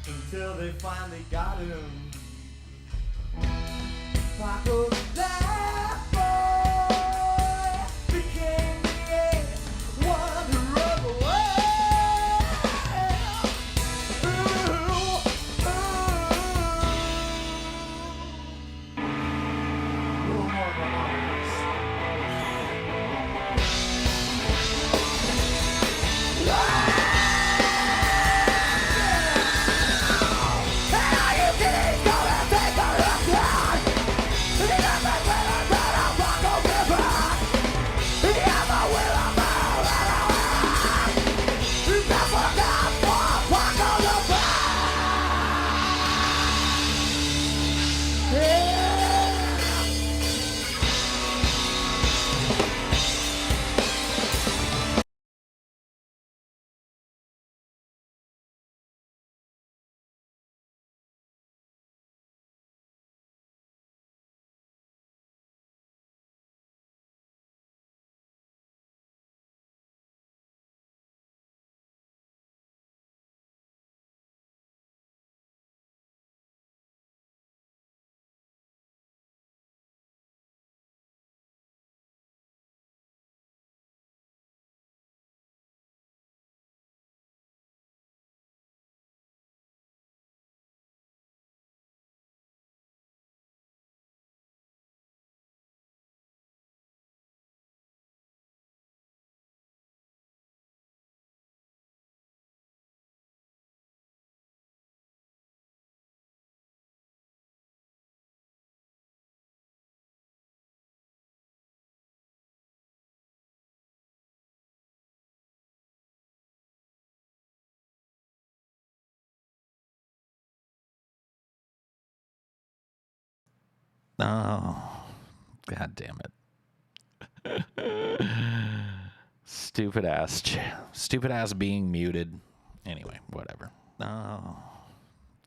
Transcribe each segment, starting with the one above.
Until they finally got him. Paco the bad boy became the one to run away. Little more harmonics. Oh, God damn it. Stupid ass being muted. Anyway, whatever. Oh,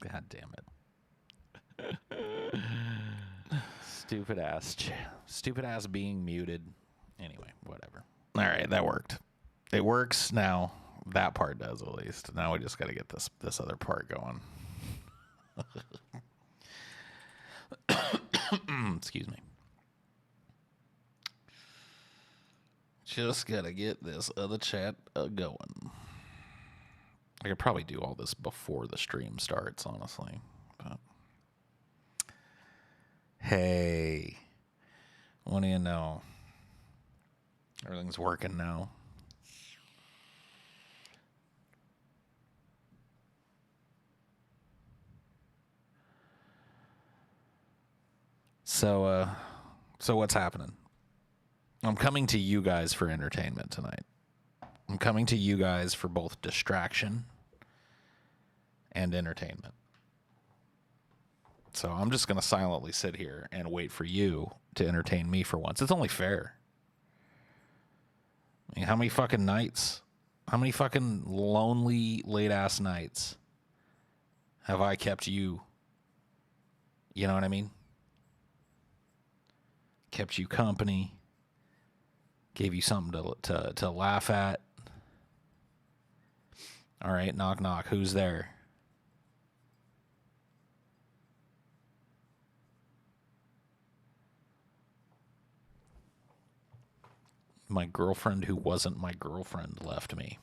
God damn it. Stupid ass being muted. Anyway, whatever. All right, that worked. It works now. That part does, at least. Now we just got to get this other part going. Excuse me. Just gotta get this other chat going. I could probably do all this before the stream starts, honestly. But hey, what do you know? Everything's working now. So what's happening? I'm coming to you guys for entertainment tonight. I'm coming to you guys for both distraction and entertainment. So I'm just going to silently sit here and wait for you to entertain me for once. It's only fair. I mean, how many fucking nights, how many fucking lonely late-ass nights have I kept you, you know what I mean? Kept you company, gave you something to laugh at. All right, knock, knock. Who's there? My girlfriend who wasn't my girlfriend left me.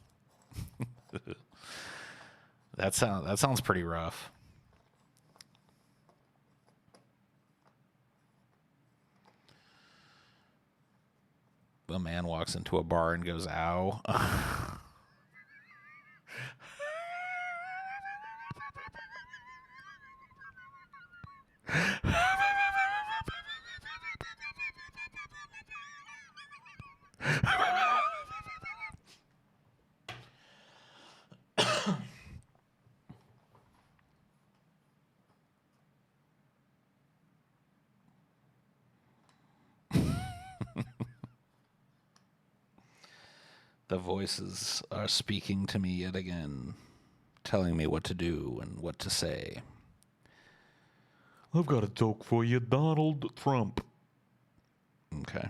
That sounds pretty rough. A man walks into a bar and goes, "Ow." The voices are speaking to me yet again, telling me what to do and what to say. I've got a joke for you, Donald Trump. Okay.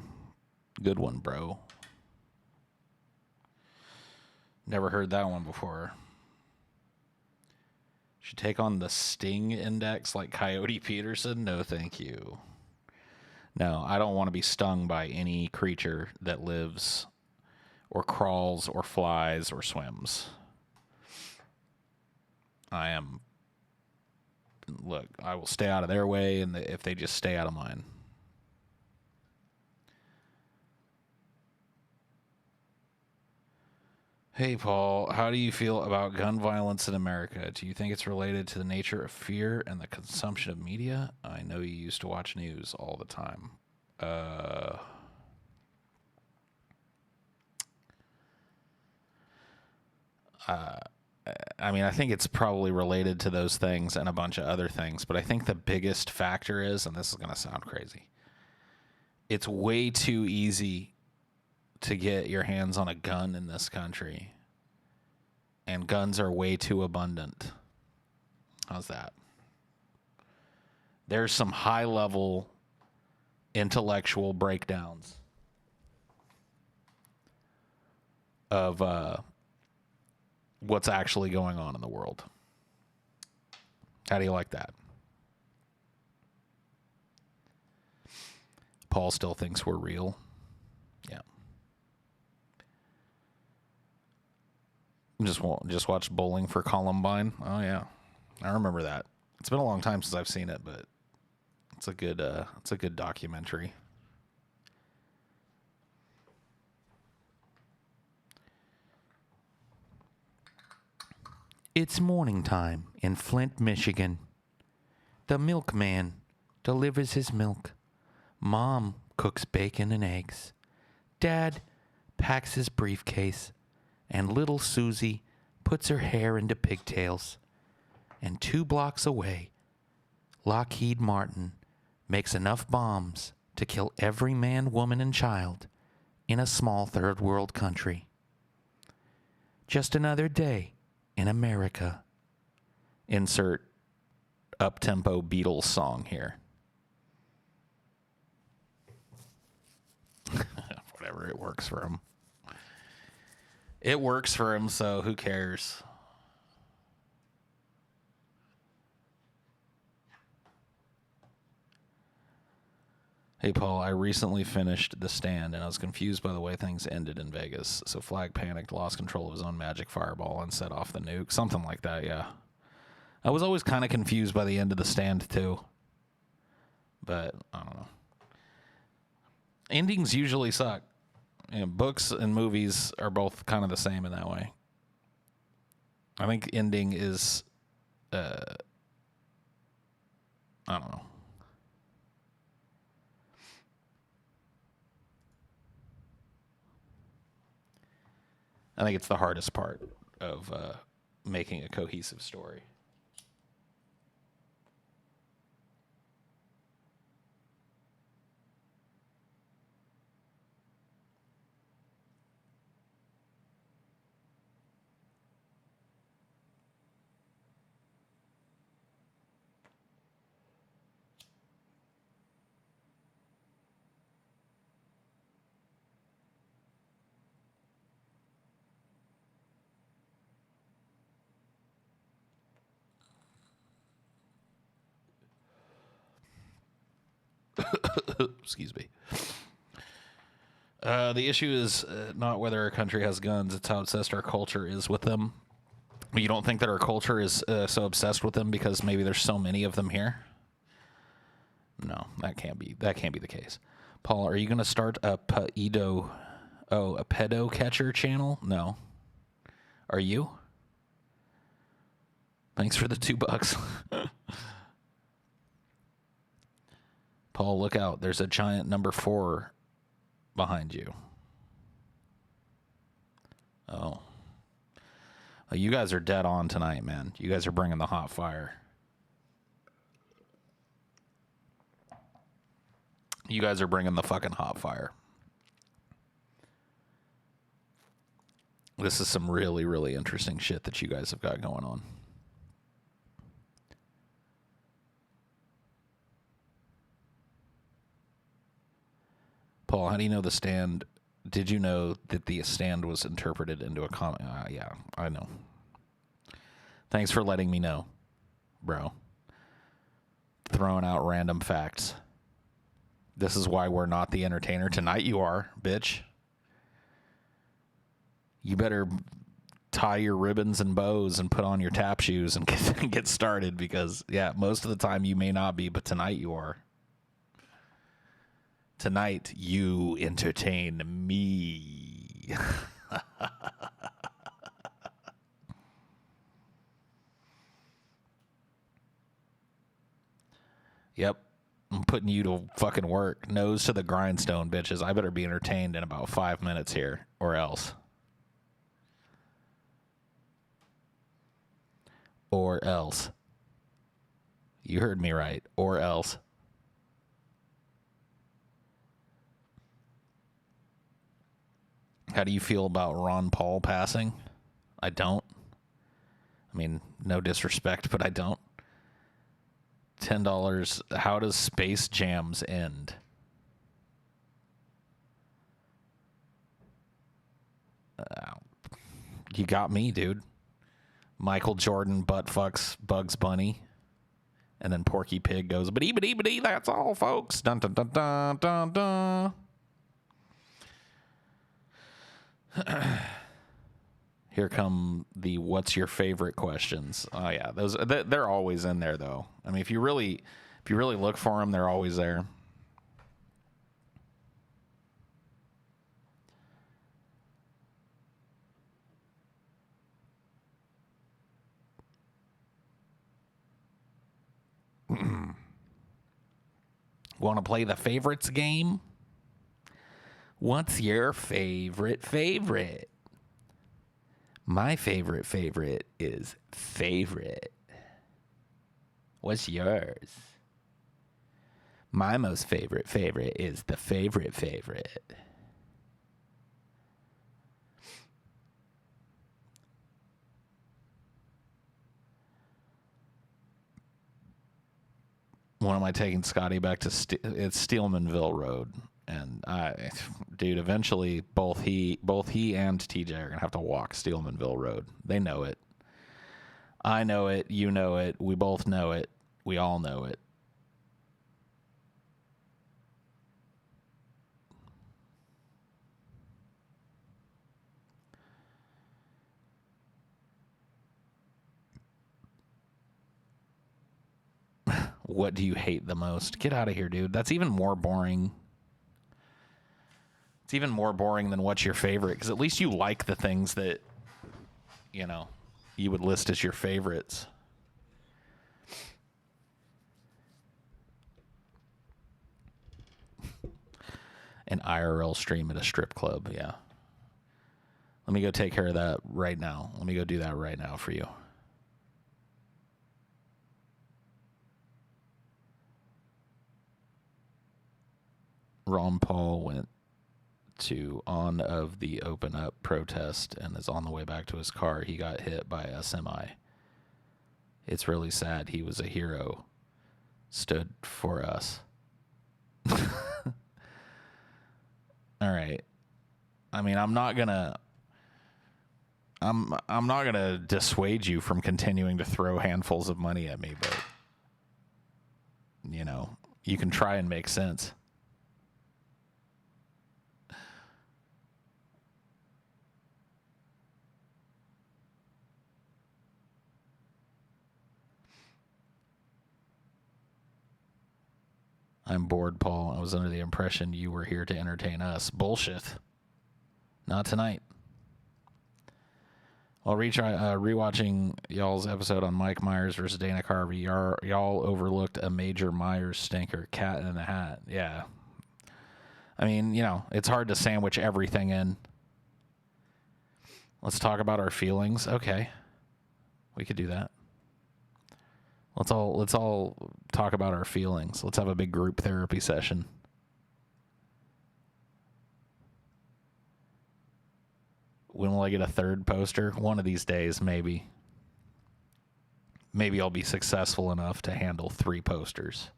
Good one, bro. Never heard that one before. Should take on the sting index like Coyote Peterson? No, thank you. No, I don't want to be stung by any creature that lives or crawls or flies or swims. Look, I will stay out of their way, and if they just stay out of mine. Hey, Paul, how do you feel about gun violence in America? Do you think it's related to the nature of fear and the consumption of media? I know you used to watch news all the time. I mean, I think it's probably related to those things and a bunch of other things, but I think the biggest factor is, and this is going to sound crazy, it's way too easy to get your hands on a gun in this country, and guns are way too abundant. How's that? There's some high-level intellectual breakdowns of what's actually going on in the world. How do you like that? Paul still thinks we're real. Yeah. Just watch Bowling for Columbine. Oh yeah, I remember that. It's been a long time since I've seen it, but it's a good documentary. It's morning time in Flint, Michigan. The milkman delivers his milk. Mom cooks bacon and eggs. Dad packs his briefcase. And little Susie puts her hair into pigtails. And 2 blocks away, Lockheed Martin makes enough bombs to kill every man, woman, and child in a small third world country. Just another day in America. Insert up-tempo Beatles song here. Whatever, it works for him. It works for him, so who cares? Hey, Paul, I recently finished The Stand, and I was confused by the way things ended in Vegas. So Flag panicked, lost control of his own magic fireball, and set off the nuke. Something like that, yeah. I was always kind of confused by the end of The Stand, too. But, I don't know. Endings usually suck. You know, books and movies are both kind of the same in that way. I think ending is, I don't know. I think it's the hardest part of making a cohesive story. Excuse me. The issue is not whether our country has guns; it's how obsessed our culture is with them. You don't think that our culture is so obsessed with them because maybe there's so many of them here? No, that can't be. That can't be the case. Paul, are you going to start a pedo catcher channel? No. Are you? Thanks for the $2. Paul, look out. There's a giant number 4 behind you. Oh. Well, you guys are dead on tonight, man. You guys are bringing the hot fire. You guys are bringing the fucking hot fire. This is some really, really interesting shit that you guys have got going on. Paul, how do you know the stand? Did you know that the stand was interpreted into a comment? Yeah, I know. Thanks for letting me know, bro. Throwing out random facts. This is why we're not the entertainer. Tonight you are, bitch. You better tie your ribbons and bows and put on your tap shoes and get started because, yeah, most of the time you may not be, but tonight you are. Tonight you entertain me. Yep. I'm putting you to fucking work. Nose to the grindstone, bitches. I better be entertained in about 5 minutes here, or else. Or else. You heard me right. Or else. How do you feel about Ron Paul passing? I don't. I mean, no disrespect, but I don't. $10. How does Space Jams end? You got me, dude. Michael Jordan butt fucks Bugs Bunny. And then Porky Pig goes, ba-dee, that's all, folks. Dun, dun, dun, dun, dun, dun. Here come the what's your favorite questions. Oh yeah, those they're always in there though. I mean, if you really look for them, they're always there. Want to play the favorites game? What's your favorite? My favorite is favorite. What's yours? My most favorite is the favorite. When am I taking Scotty back to it's Steelmanville Road? And dude, eventually both he and TJ are gonna have to walk Steelmanville Road. They know it. I know it. You know it. We both know it. We all know it. What do you hate the most? Get out of here, dude. That's even more boring. It's even more boring than what's your favorite, because at least you like the things that, you know, you would list as your favorites. An IRL stream at a strip club, yeah. Let me go take care of that right now. Let me go do that right now for you. Ron Paul went to on of the Open Up protest and is on the way back to his car. He got hit by a semi. It's really sad. He was a hero. Stood for us. All right. I mean, I'm not gonna dissuade you from continuing to throw handfuls of money at me, but you know, you can try and make sense. I'm bored, Paul. I was under the impression you were here to entertain us. Bullshit. Not tonight. While rewatching y'all's episode on Mike Myers versus Dana Carvey, y'all overlooked a major Myers stinker, Cat in the Hat. Yeah. I mean, it's hard to sandwich everything in. Let's talk about our feelings. Okay. We could do that. Let's all talk about our feelings. Let's have a big group therapy session. When will I get a third poster? One of these days, maybe. Maybe I'll be successful enough to handle 3 posters.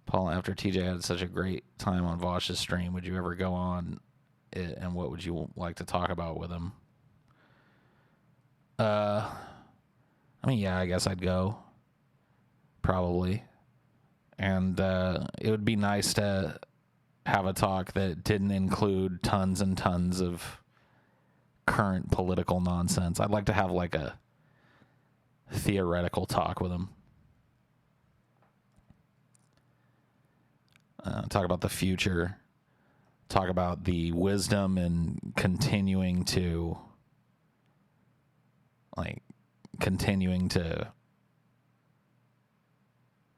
Paul, after TJ had such a great time on Vosh's stream, would you ever go on it, and what would you like to talk about with him? I mean, yeah, I guess I'd go. Probably. And it would be nice to have a talk that didn't include tons and tons of current political nonsense. I'd like to have like a theoretical talk with him. Talk about the future. Talk about the wisdom in continuing to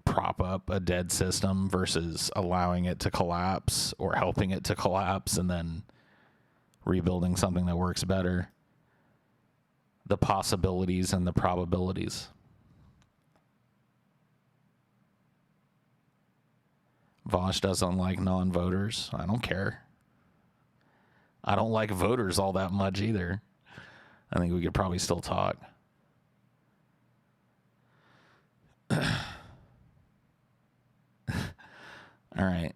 prop up a dead system versus allowing it to collapse or helping it to collapse and then rebuilding something that works better. The possibilities and the probabilities. Vosh doesn't like non-voters. I don't care. I don't like voters all that much either. I think we could probably still talk. All right.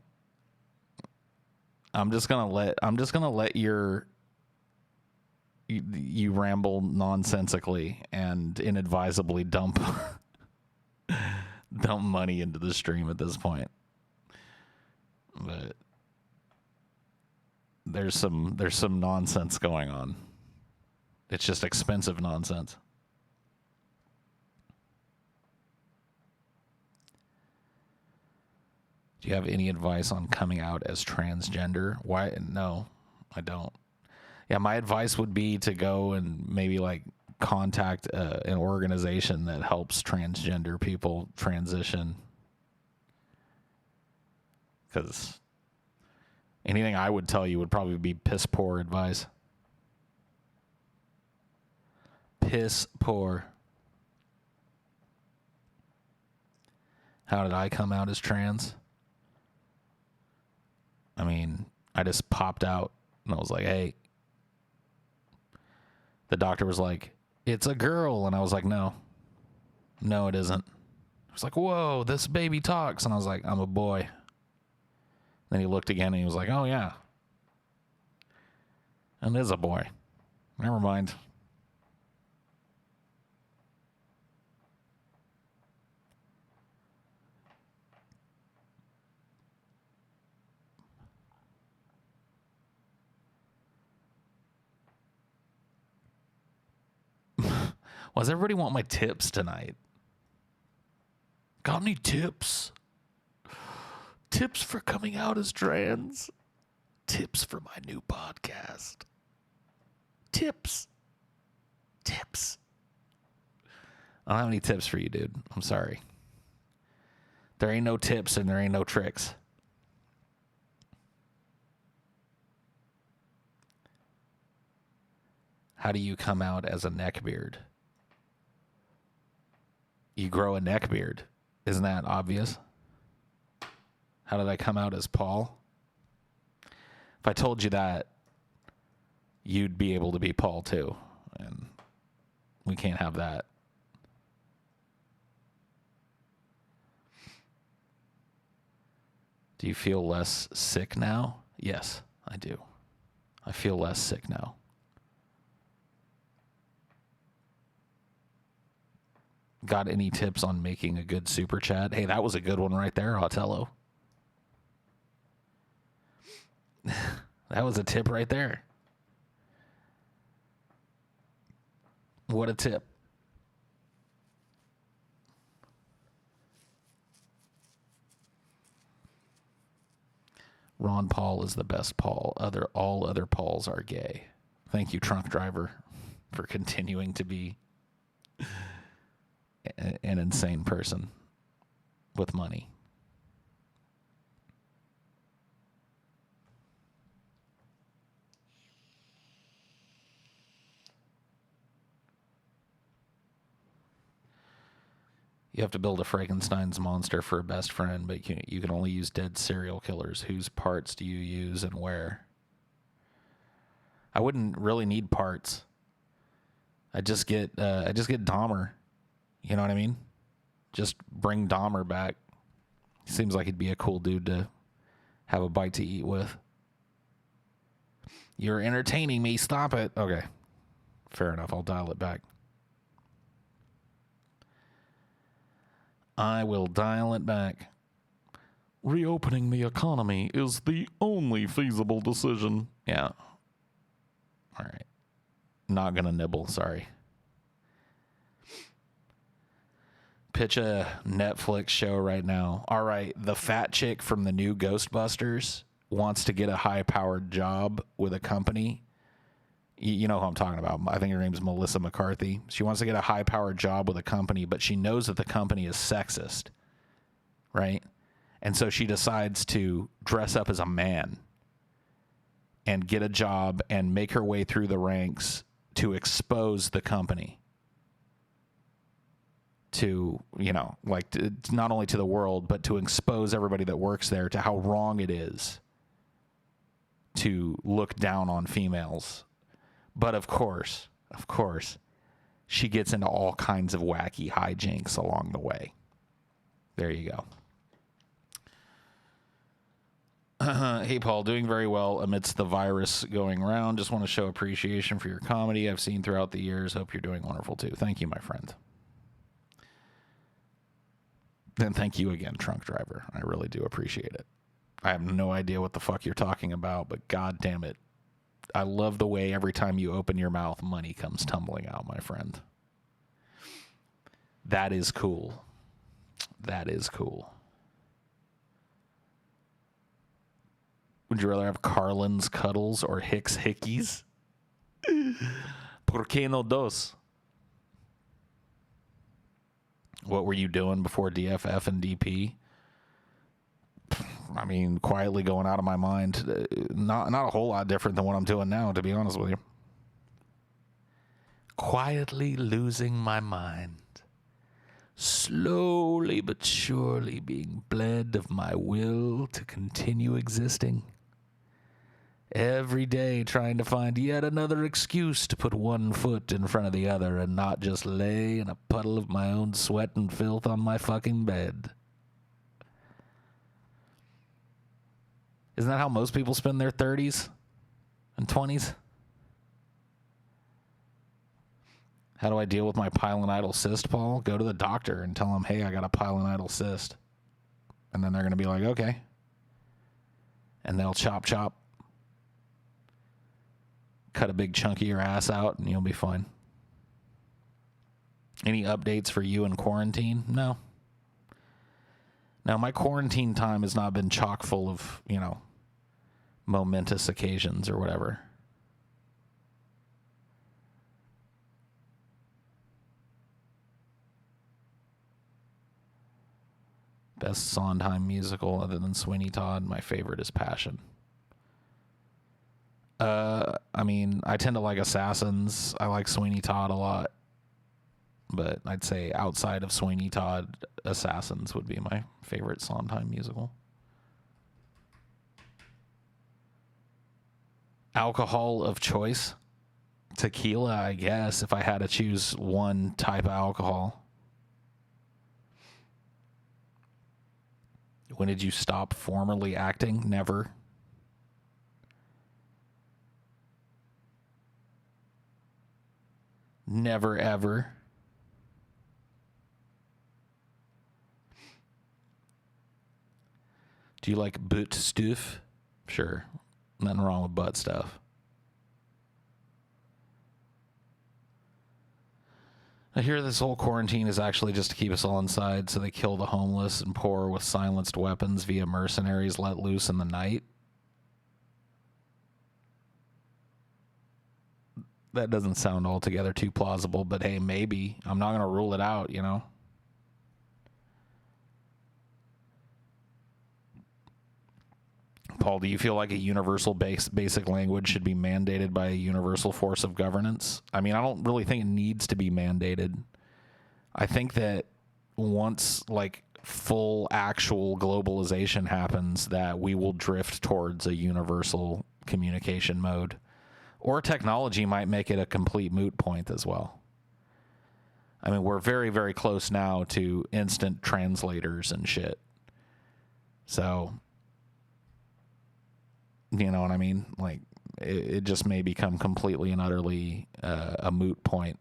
I'm just gonna let you ramble nonsensically and inadvisably dump money into the stream at this point. But there's some nonsense going on. It's just expensive nonsense. Do you have any advice on coming out as transgender? Why? No, I don't. Yeah, my advice would be to go and maybe contact an organization that helps transgender people transition. Because anything I would tell you would probably be piss poor advice. Piss poor. How did I come out as trans? I mean, I just popped out and I was like, hey. The doctor was like, it's a girl. And I was like, no, it isn't. He was like, whoa, this baby talks. And I was like, I'm a boy. Then he looked again and he was like, oh, yeah. And it is a boy. Never mind. Why does everybody want my tips tonight? Got any tips? Tips for coming out as trans? Tips for my new podcast? Tips. I don't have any tips for you, dude. I'm sorry. There ain't no tips and there ain't no tricks. How do you come out as a neckbeard? You grow a neckbeard. Isn't that obvious? How did I come out as Paul? If I told you that, you'd be able to be Paul too. And we can't have that. Do you feel less sick now? Yes, I do. I feel less sick now. Got any tips on making a good super chat? Hey, that was a good one right there, Otello. That was a tip right there. What a tip. Ron Paul is the best Paul. All other Pauls are gay. Thank you, Trunk Driver, for continuing to be an insane person with money. You have to build a Frankenstein's monster for a best friend, but you can only use dead serial killers. Whose parts do you use and where? I wouldn't really need parts. I just get Dahmer. You know what I mean? Just bring Dahmer back. Seems like he'd be a cool dude to have a bite to eat with. You're entertaining me. Stop it. Okay. Fair enough. I'll dial it back. I will dial it back. Reopening the economy is the only feasible decision. Yeah. All right. Not gonna nibble, sorry. Pitch a Netflix show right now. All right, the fat chick from the new Ghostbusters wants to get a high-powered job with a company. You know who I'm talking about. I think her name's Melissa McCarthy. She wants to get a high-powered job with a company, but she knows that the company is sexist, right? And so she decides to dress up as a man and get a job and make her way through the ranks to expose the company to, not only to the world, but to expose everybody that works there to how wrong it is to look down on females. But of course, she gets into all kinds of wacky hijinks along the way. There you go. Hey, Paul, doing very well amidst the virus going around. Just want to show appreciation for your comedy I've seen throughout the years. Hope you're doing wonderful, too. Thank you, my friend. And thank you again, Trunk Driver. I really do appreciate it. I have no idea what the fuck you're talking about, but god damn it. I love the way every time you open your mouth, money comes tumbling out, my friend. That is cool. That is cool. Would you rather have Carlin's Cuddles or Hicks Hickeys? ¿Por qué no dos? What were you doing before DFF and DP? I mean, quietly going out of my mind. Not a whole lot different than what I'm doing now, to be honest with you. Quietly losing my mind. Slowly but surely being bled of my will to continue existing. Every day trying to find yet another excuse to put one foot in front of the other and not just lay in a puddle of my own sweat and filth on my fucking bed. Isn't that how most people spend their 30s and 20s? How do I deal with my pilonidal cyst, Paul? Go to the doctor and tell them, hey, I got a pilonidal cyst. And then they're going to be like, okay. And they'll chop. Cut a big chunk of your ass out and you'll be fine. Any updates for you in quarantine? No. Now, my quarantine time has not been chock full of, momentous occasions or whatever. Best Sondheim musical other than Sweeney Todd, my favorite is Passion. I mean, I tend to like Assassins. I like Sweeney Todd a lot. But I'd say outside of Sweeney Todd, Assassins would be my favorite Sondheim musical. Alcohol of choice? Tequila, I guess, if I had to choose one type of alcohol. When did you stop formally acting? Never. Never, ever. Do you like butt stuff? Sure. Nothing wrong with butt stuff. I hear this whole quarantine is actually just to keep us all inside, so they kill the homeless and poor with silenced weapons via mercenaries let loose in the night. That doesn't sound altogether too plausible, but hey, maybe. I'm not going to rule it out, you know? Paul, do you feel like a universal basic language should be mandated by a universal force of governance? I mean, I don't really think it needs to be mandated. I think that once, like, full actual globalization happens, that we will drift towards a universal communication mode. Or technology might make it a complete moot point as well. I mean, we're very, very close now to instant translators and shit. So, you know what I mean? Like, it just may become completely and utterly a moot point.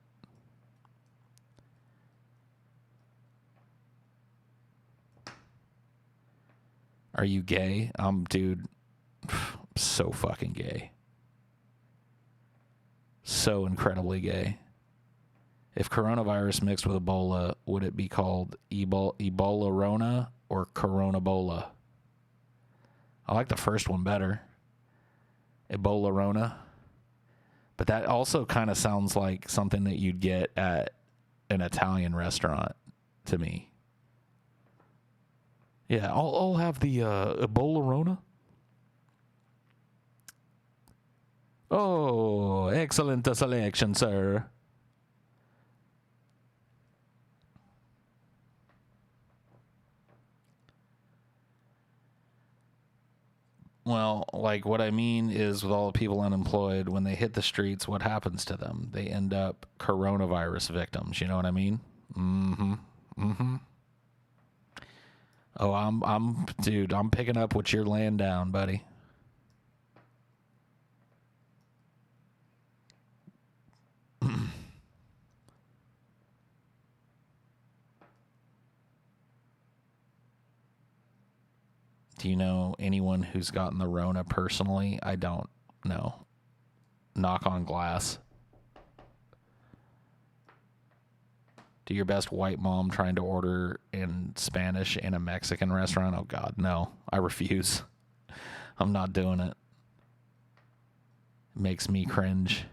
Are you gay? Dude, so fucking gay. So incredibly gay. If coronavirus mixed with Ebola, would it be called Ebola-Rona or Coronabola? I like the first one better. Ebola-Rona. But that also kind of sounds like something that you'd get at an Italian restaurant to me. Yeah, I'll have the Ebola-Rona. Oh, excellent selection, sir. Well, like, what I mean is, with all the people unemployed, when they hit the streets, what happens to them? They end up coronavirus victims. You know what I mean? Mm-hmm. Mm-hmm. Oh, I'm picking up what you're laying down, buddy. Do you know anyone who's gotten the Rona personally? I don't know. Knock on glass. Do your best white mom trying to order in Spanish in a Mexican restaurant? Oh, God, no. I refuse. I'm not doing it. It makes me cringe.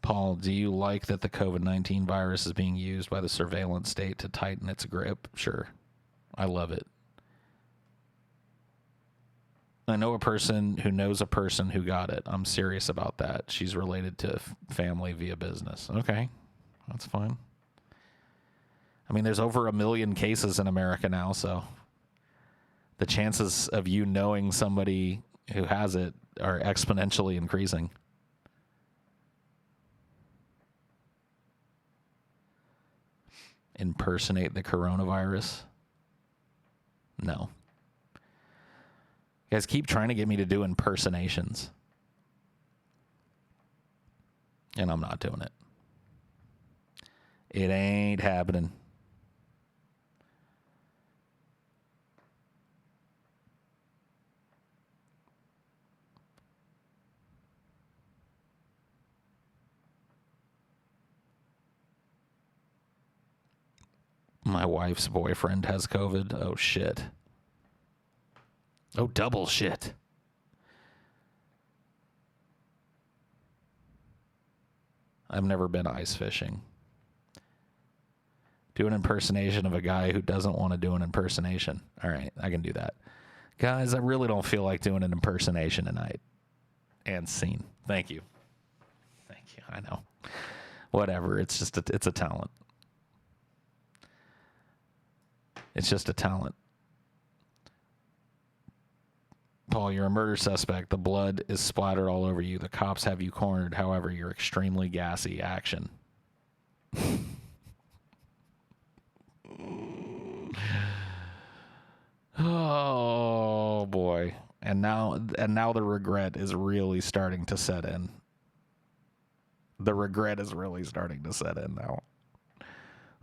Paul, do you like that the COVID-19 virus is being used by the surveillance state to tighten its grip? Sure. I love it. I know a person who knows a person who got it. I'm serious about that. She's related to family via business. Okay, that's fine. I mean, there's over 1 million cases in America now, so the chances of you knowing somebody who has it are exponentially increasing. Impersonate the coronavirus? No. You guys keep trying to get me to do impersonations. And I'm not doing it. It ain't happening. My wife's boyfriend has COVID. Oh, shit. Oh, double shit. I've never been ice fishing. Do an impersonation of a guy who doesn't want to do an impersonation. All right, I can do that. Guys, I really don't feel like doing an impersonation tonight. And scene. Thank you. Thank you. I know. Whatever. It's just it's a talent. It's just a talent. Paul, you're a murder suspect. The blood is splattered all over you. The cops have you cornered. However, you're extremely gassy. Action. Oh boy. And now the regret is really starting to set in. The regret is really starting to set in now.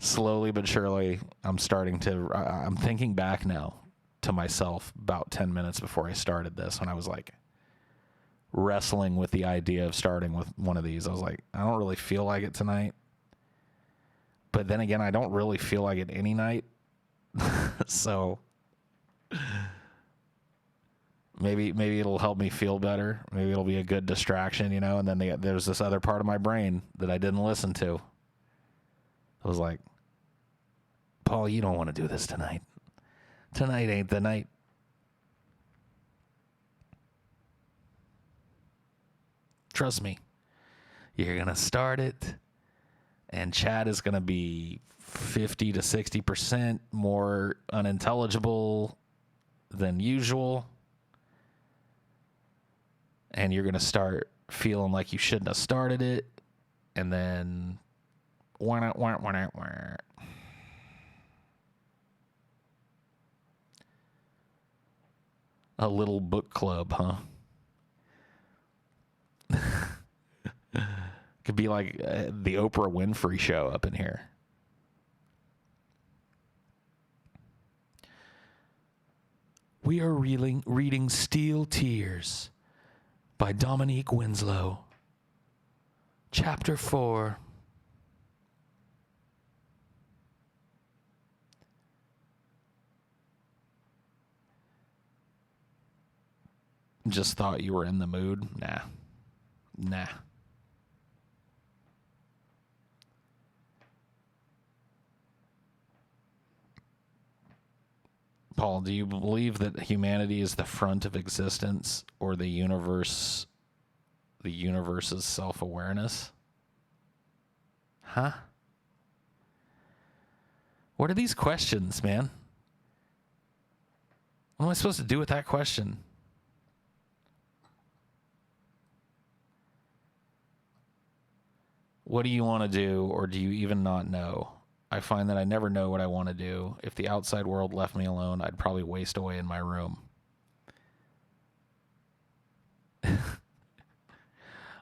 slowly but surely, I'm thinking back now to myself about 10 minutes before I started this, when I was like wrestling with the idea of starting with one of these. I was like, I don't really feel like it tonight. But then again, I don't really feel like it any night. So maybe it'll help me feel better. Maybe it'll be a good distraction, you know? And then there's this other part of my brain that I didn't listen to. I was like, Paul, you don't want to do this tonight. Tonight ain't the night. Trust me. You're going to start it, and chat is going to be 50 to 60% more unintelligible than usual. And you're going to start feeling like you shouldn't have started it. And then a little book club, huh? Could be like the Oprah Winfrey show up in here. We are reading Steel Tears by Dominique Winslow. Chapter 4. Just thought you were in the mood? Nah. Paul, do you believe that humanity is the front of existence, or the universe's self-awareness? Huh? What are these questions, man? What am I supposed to do with that question? What do you want to do, or do you even not know? I find that I never know what I want to do. If the outside world left me alone, I'd probably waste away in my room.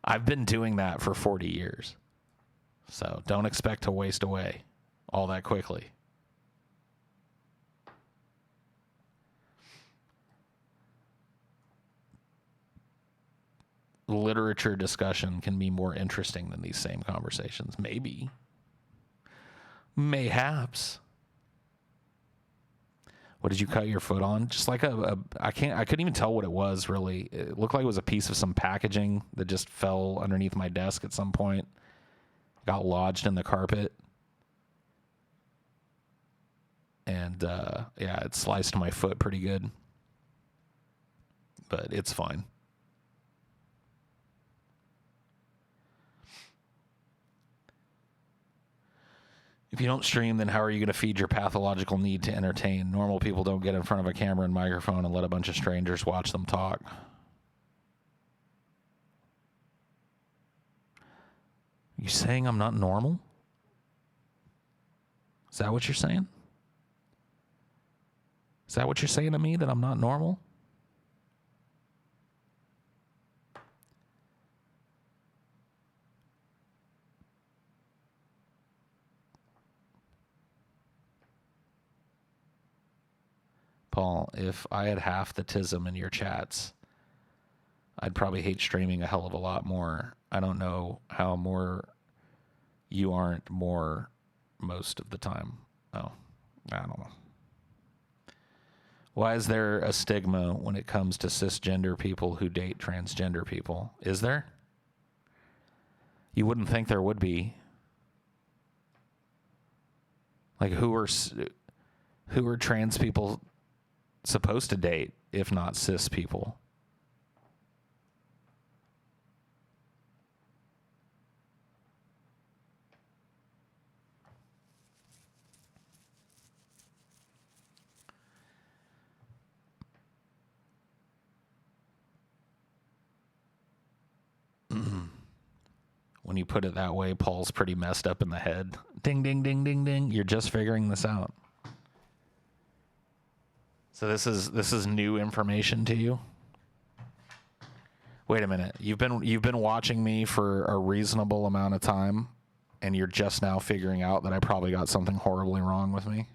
I've been doing that for 40 years. So don't expect to waste away all that quickly. Literature discussion can be more interesting than these same conversations. Maybe. Mayhaps. What did you cut your foot on? Just like I couldn't even tell what it was, really. It looked like it was a piece of some packaging that just fell underneath my desk at some point. Got lodged in the carpet. And yeah, it sliced my foot pretty good. But it's fine. If you don't stream, then how are you going to feed your pathological need to entertain? Normal people don't get in front of a camera and microphone and let a bunch of strangers watch them talk. You saying I'm not normal? Is that what you're saying? Is that what you're saying to me, that I'm not normal? Paul, if I had half the tism in your chats, I'd probably hate streaming a hell of a lot more. I don't know how more you aren't more most of the time. Oh, I don't know. Why is there a stigma when it comes to cisgender people who date transgender people? Is there? You wouldn't think there would be. Like, who are trans people supposed to date if not cis people? When you put it that way, Paul's pretty messed up in the head. Ding, ding, ding, ding, ding. You're just figuring this out. So this is new information to you? Wait a minute. You've been watching me for a reasonable amount of time, and you're just now figuring out that I probably got something horribly wrong with me.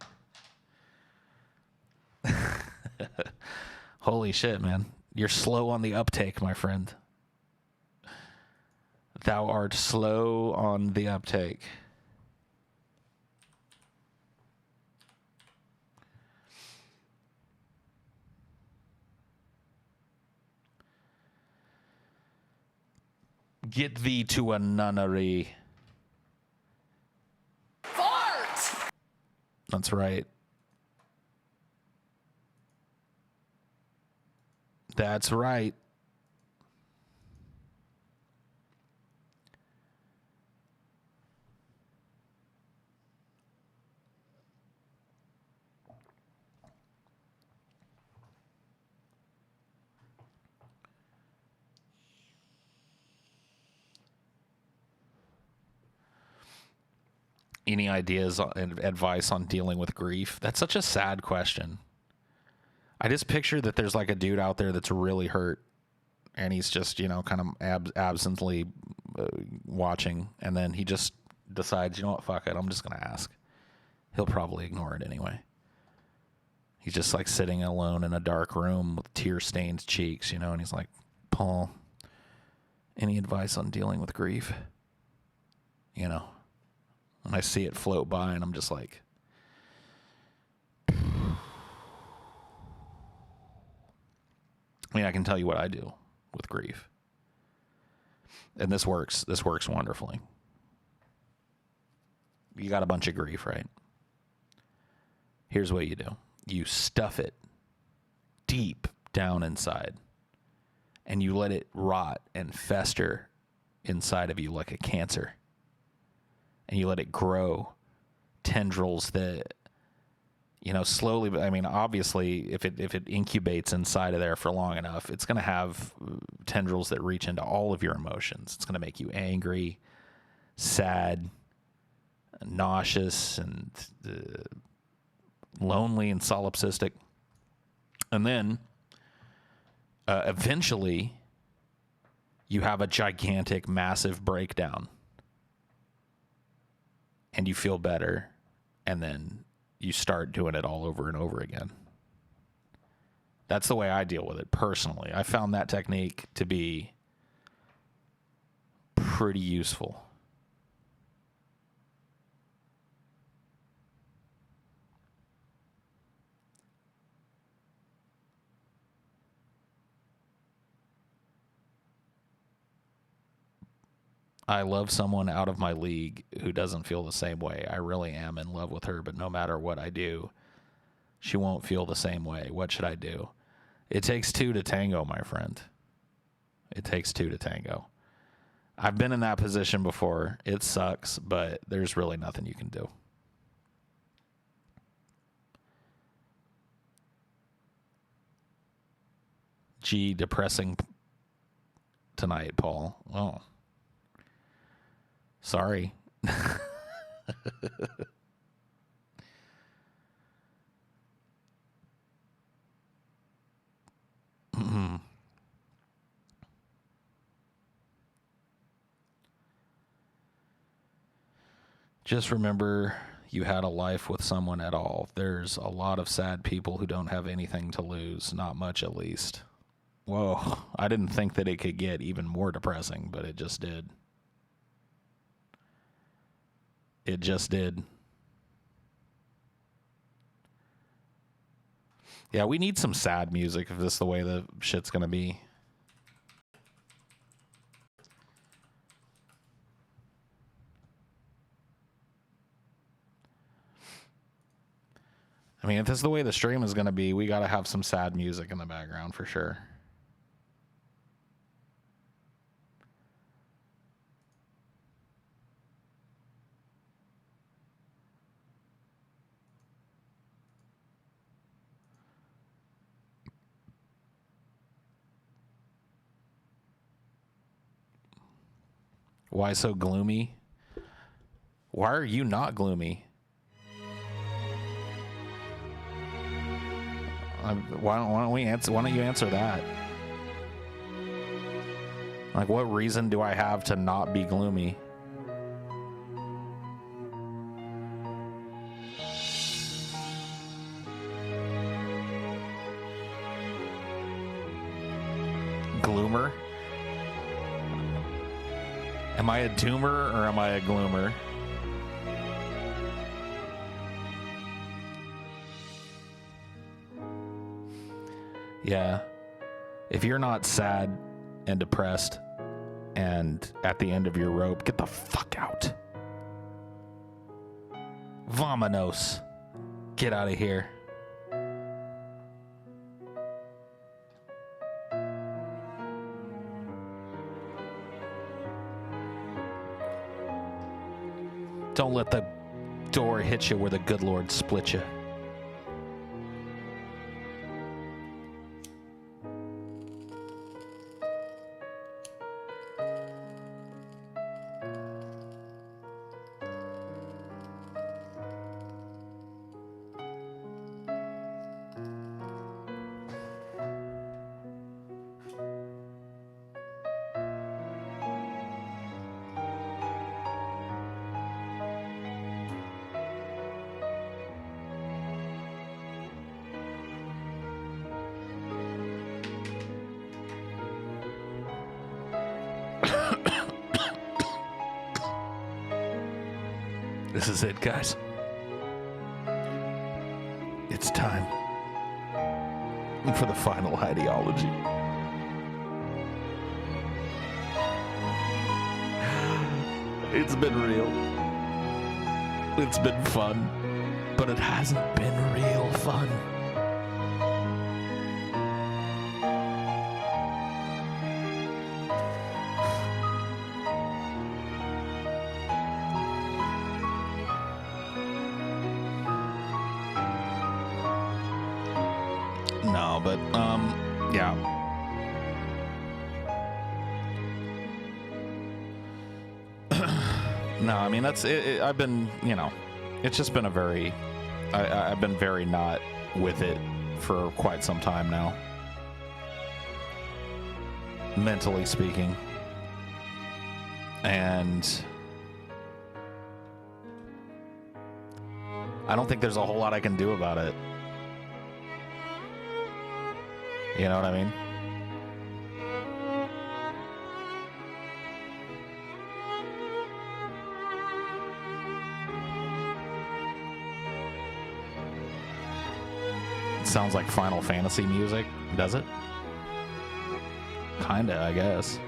Holy shit, man. You're slow on the uptake, my friend. Thou art slow on the uptake. Get thee to a nunnery. Fart! That's right. That's right. Any ideas and advice on dealing with grief? That's such a sad question. I just picture that there's like a dude out there that's really hurt and he's just, you know, kind of absently watching, and then he just decides, you know what, fuck it, I'm just going to ask. He'll probably ignore it anyway. He's just like sitting alone in a dark room with tear-stained cheeks, you know, and he's like, Paul, any advice on dealing with grief? You know, and I see it float by and I'm just like, I mean, I can tell you what I do with grief. And this works wonderfully. You got a bunch of grief, right? Here's what you do. You stuff it deep down inside and you let it rot and fester inside of you like a cancer. And you let it grow tendrils that, you know, slowly, but I mean, obviously, if it incubates inside of there for long enough, it's going to have tendrils that reach into all of your emotions. It's going to make you angry, sad, nauseous, and lonely and solipsistic. And then, eventually, you have a gigantic, massive breakdown. And you feel better, and then you start doing it all over and over again. That's the way I deal with it personally. I found that technique to be pretty useful. I love someone out of my league who doesn't feel the same way. I really am in love with her, but no matter what I do, she won't feel the same way. What should I do? It takes two to tango, my friend. It takes two to tango. I've been in that position before. It sucks, but there's really nothing you can do. Gee, depressing tonight, Paul. Oh. Sorry. Just remember you had a life with someone at all. There's a lot of sad people who don't have anything to lose, not much at least. Whoa, I didn't think that it could get even more depressing, but it just did. It just did. Yeah, we need some sad music if this is the way the shit's gonna be. I mean, if this is the way the stream is gonna be, we gotta have some sad music in the background for sure. Why so gloomy? Why are you not gloomy? Why don't you answer that? Like, what reason do I have to not be gloomy? doomer? Am I a doomer or am I a gloomer? Yeah. If you're not sad and depressed and at the end of your rope, get the fuck out. Vamonos. Get out of here. Don't let the door hit you where the good Lord split you. This is it, guys. It's time for the final Highdeology. It's been real. It's been fun, but it hasn't been real fun. No, but, yeah. No, I mean, that's it. I've been, you know, it's just been a very, I've been very not with it for quite some time now. Mentally speaking. And I don't think there's a whole lot I can do about it. You know what I mean? It sounds like Final Fantasy music, does it? Kinda, I guess.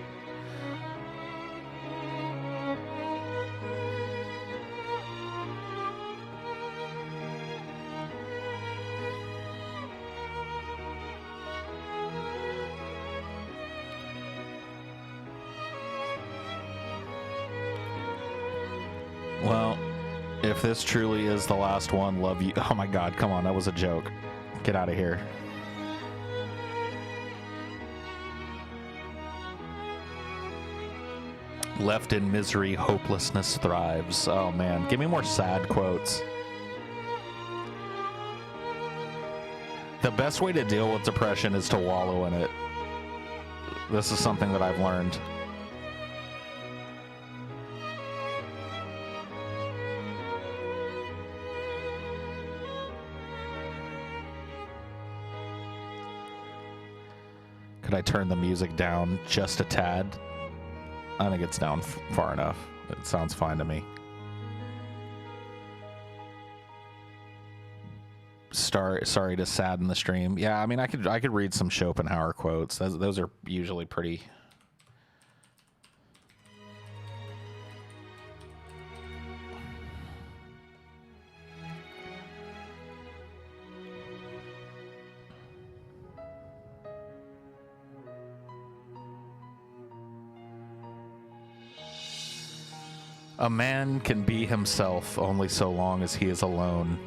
Well, if this truly is the last one, love you. Oh my God, come on, that was a joke. Get out of here. Left in misery, hopelessness thrives. Oh man, give me more sad quotes. The best way to deal with depression is to wallow in it. This is something that I've learned. Could I turn the music down just a tad? I think it's down far enough. It sounds fine to me. Sorry to sadden the stream. Yeah, I mean, I could read some Schopenhauer quotes. Those are usually pretty. A man can be himself only so long as he is alone.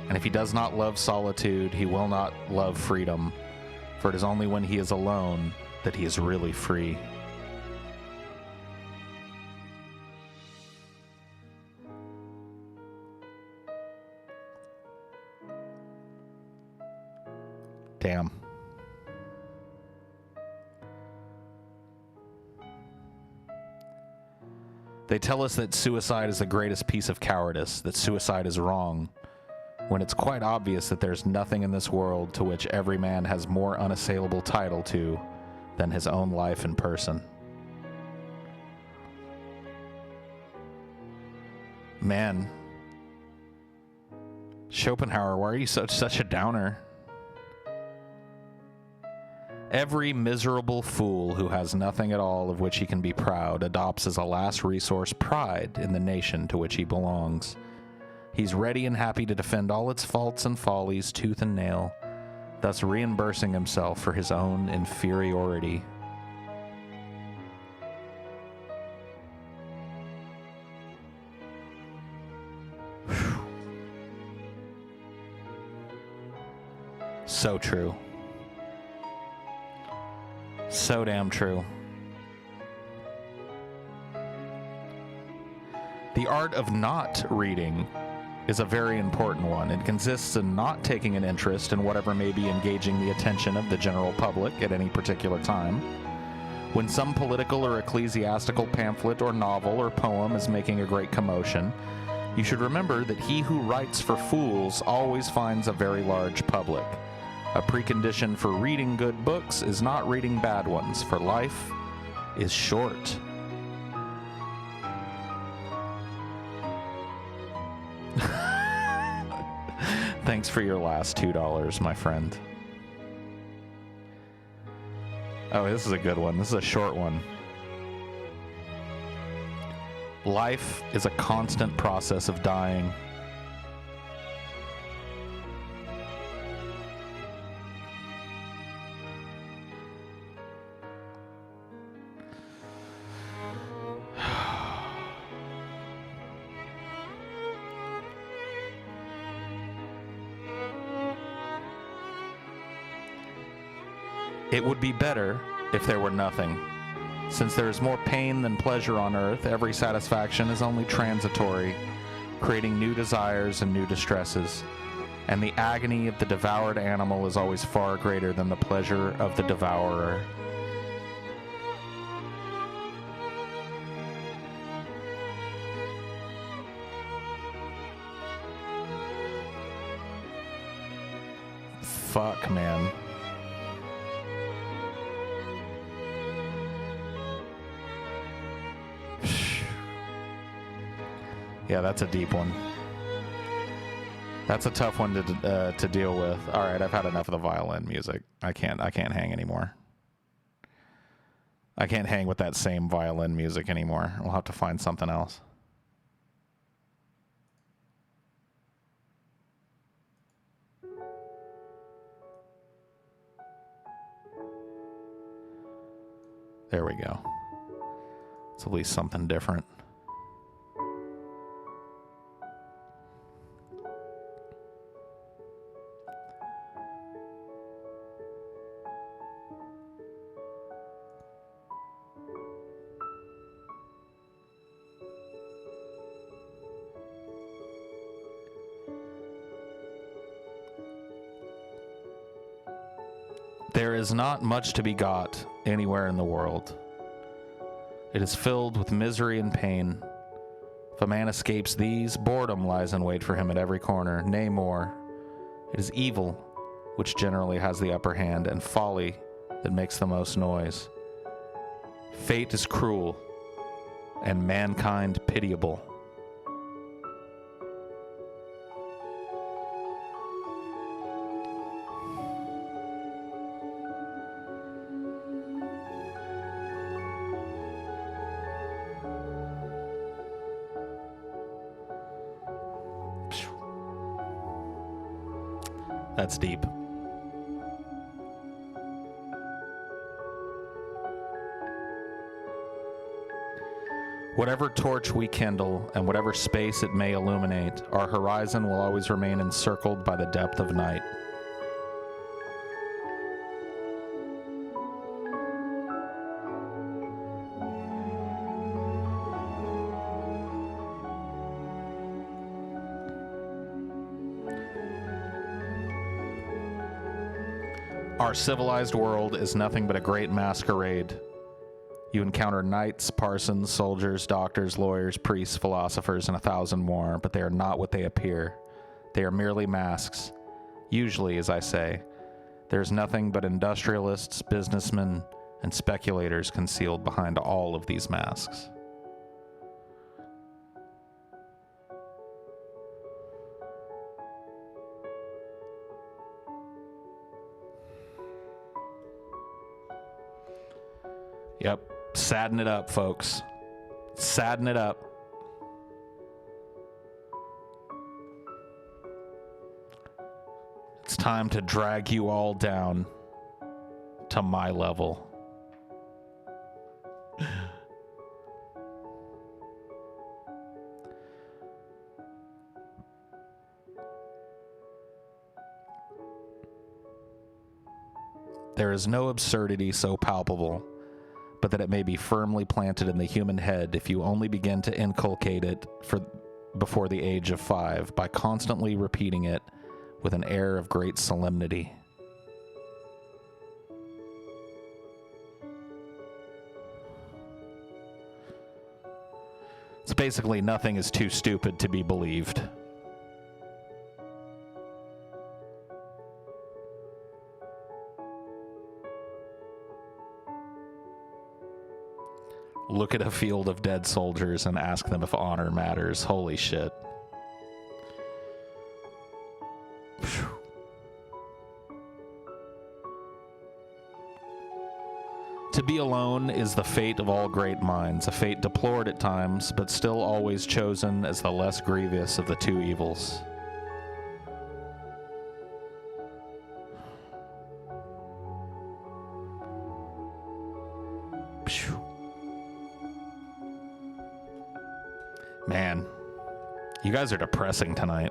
And if he does not love solitude, he will not love freedom. For it is only when he is alone that he is really free. Damn. They tell us that suicide is the greatest piece of cowardice, that suicide is wrong, when it's quite obvious that there's nothing in this world to which every man has more unassailable title to than his own life in person. Man, Schopenhauer, why are you such a downer? Every miserable fool who has nothing at all of which he can be proud adopts as a last resource pride in the nation to which he belongs. He's ready and happy to defend all its faults and follies tooth and nail, thus reimbursing himself for his own inferiority. So true. So damn true. The art of not reading is a very important one. It consists in not taking an interest in whatever may be engaging the attention of the general public at any particular time. When some political or ecclesiastical pamphlet or novel or poem is making a great commotion, you should remember that he who writes for fools always finds a very large public. A precondition for reading good books is not reading bad ones, for life is short. Thanks for your last $2, my friend. Oh, this is a good one. This is a short one. Life is a constant process of dying. It would be better if there were nothing. Since there is more pain than pleasure on earth, every satisfaction is only transitory, creating new desires and new distresses. And the agony of the devoured animal is always far greater than the pleasure of the devourer. Fuck, man. Yeah, that's a deep one. That's a tough one to deal with. All right, I've had enough of the violin music. I can't hang anymore. I can't hang with that same violin music anymore. We'll have to find something else. There we go. It's at least something different. There is not much to be got anywhere in the world. It is filled with misery and pain. If a man escapes these, boredom lies in wait for him at every corner, nay more. It is evil which generally has the upper hand, and folly that makes the most noise. Fate is cruel, and mankind pitiable. That's deep. Whatever torch we kindle and whatever space it may illuminate, our horizon will always remain encircled by the depth of night. Our civilized world is nothing but a great masquerade. You encounter knights, parsons, soldiers, doctors, lawyers, priests, philosophers, and 1,000 more, but they are not what they appear. They are merely masks. Usually, as I say, there is nothing but industrialists, businessmen, and speculators concealed behind all of these masks. Yep, sadden it up, folks. Sadden it up. It's time to drag you all down to my level. There is no absurdity so palpable, but that it may be firmly planted in the human head if you only begin to inculcate it before the age of 5 by constantly repeating it with an air of great solemnity. It's basically nothing is too stupid to be believed. Look at a field of dead soldiers and ask them if honor matters. Holy shit. Phew. To be alone is the fate of all great minds, a fate deplored at times, but still always chosen as the less grievous of the two evils. Phew. Man, you guys are depressing tonight.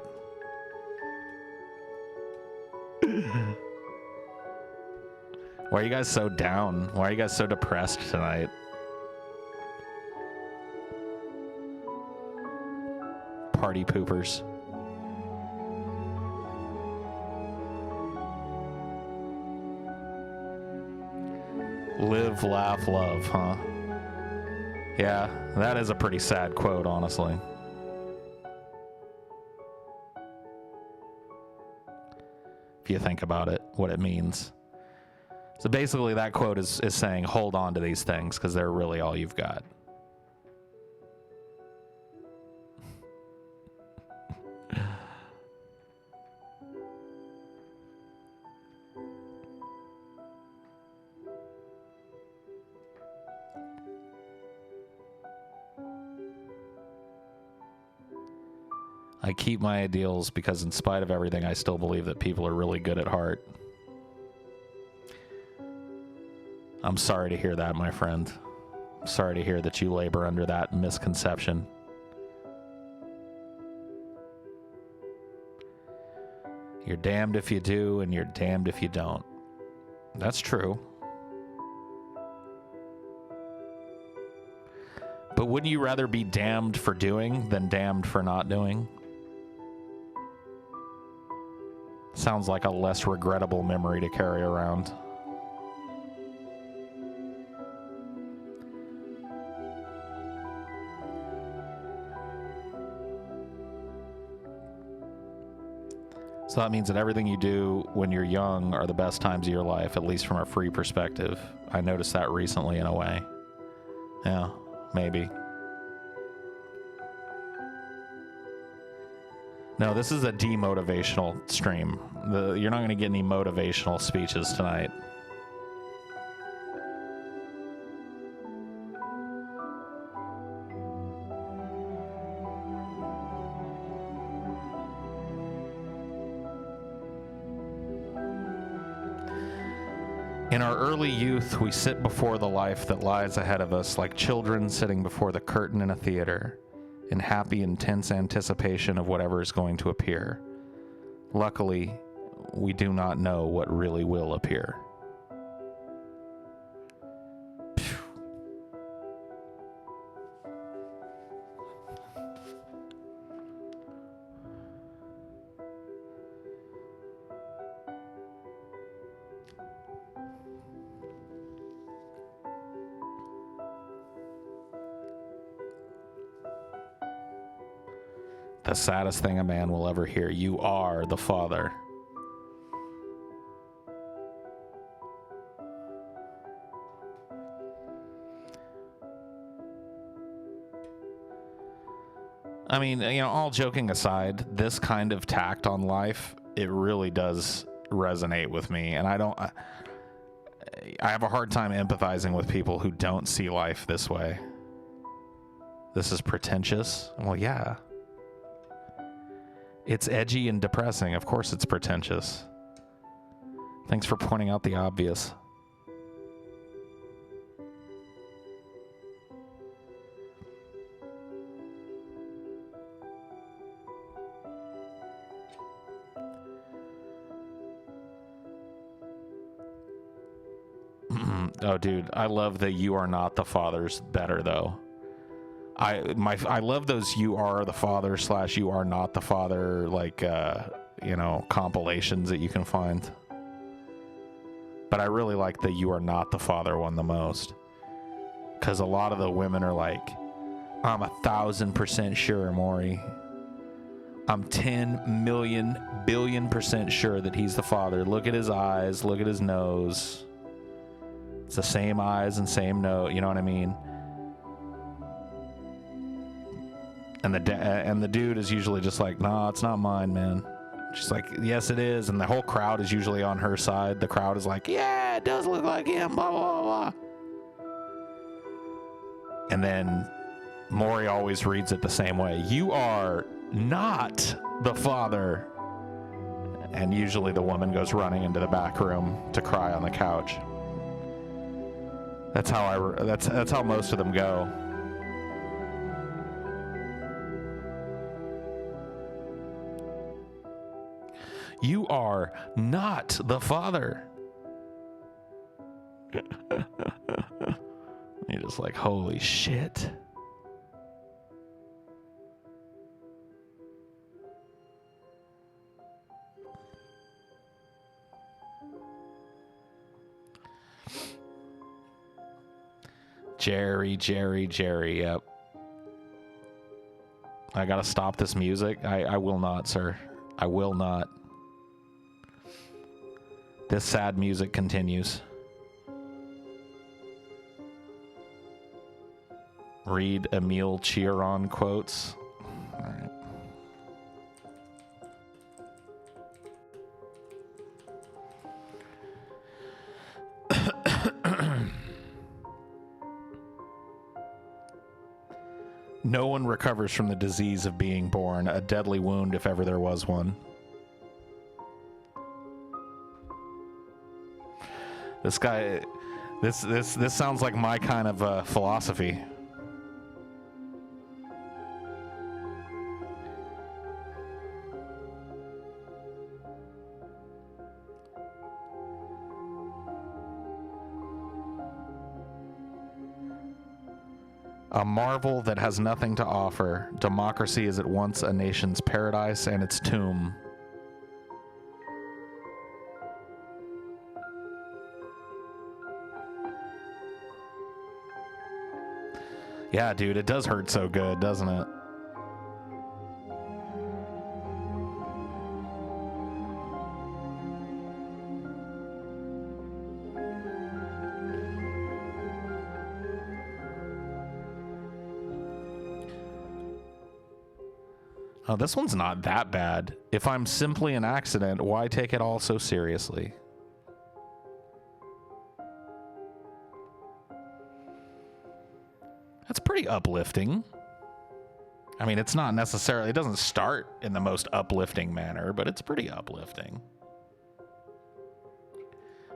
Why are you guys so down? Why are you guys so depressed tonight? Party poopers. Live, laugh, love, huh? Yeah, that is a pretty sad quote, honestly. If you think about it, what it means. So basically that quote is saying, hold on to these things because they're really all you've got. I keep my ideals because in spite of everything, I still believe that people are really good at heart. I'm sorry to hear that, my friend. I'm sorry to hear that you labor under that misconception. You're damned if you do, and you're damned if you don't. That's true. But wouldn't you rather be damned for doing than damned for not doing? Sounds like a less regrettable memory to carry around. So that means that everything you do when you're young are the best times of your life, at least from a free perspective. I noticed that recently in a way. Yeah, maybe. No, this is a demotivational stream. You're not going to get any motivational speeches tonight. In our early youth, we sit before the life that lies ahead of us like children sitting before the curtain in a theater, in happy, intense anticipation of whatever is going to appear. Luckily, we do not know what really will appear. Phew. The saddest thing a man will ever hear. You are the Father. I mean, you know, all joking aside, this kind of tact on life, it really does resonate with me. And I have a hard time empathizing with people who don't see life this way. This is pretentious. Well, yeah. It's edgy and depressing. Of course it's pretentious. Thanks for pointing out the obvious. Oh, dude, I love the "You Are Not the Fathers" better though. I love those "You Are the Father" / "You Are Not the Father" like you know, compilations that you can find. But I really like the "You Are Not the Father" one the most, because a lot of the women are like, "I'm 1,000% sure, Maury. I'm 10 million billion% sure that he's the father. Look at his eyes. Look at his nose. It's the same eyes and same nose." You know what I mean? And the dude is usually just like, "Nah, it's not mine, man." She's like, "Yes, it is." And the whole crowd is usually on her side. The crowd is like, "Yeah, it does look like him, blah, blah, blah, blah." And then Maury always reads it the same way. "You are not the father." And usually the woman goes running into the back room to cry on the couch. That's how most of them go. "You are not the father." You're just like, holy shit. Jerry, yep. I gotta stop this music. I will not, sir. I will not. This sad music continues. Read Emile Chiron quotes. All right. "No one recovers from the disease of being born, a deadly wound if ever there was one." This guy, this sounds like my kind of philosophy. "A marvel that has nothing to offer. Democracy is at once a nation's paradise and its tomb." Yeah, dude, it does hurt so good, doesn't it? Oh, this one's not that bad. "If I'm simply an accident, why take it all so seriously?" That's pretty uplifting. I mean, it's not necessarily, it doesn't start in the most uplifting manner, but it's pretty uplifting.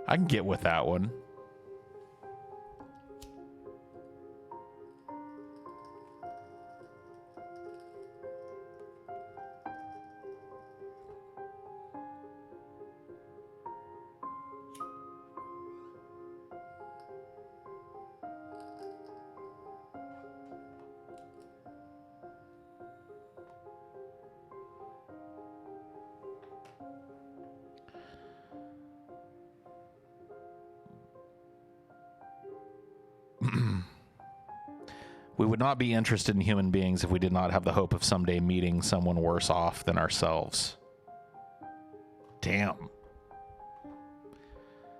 I can get with that one. "We would not be interested in human beings if we did not have the hope of someday meeting someone worse off than ourselves." Damn.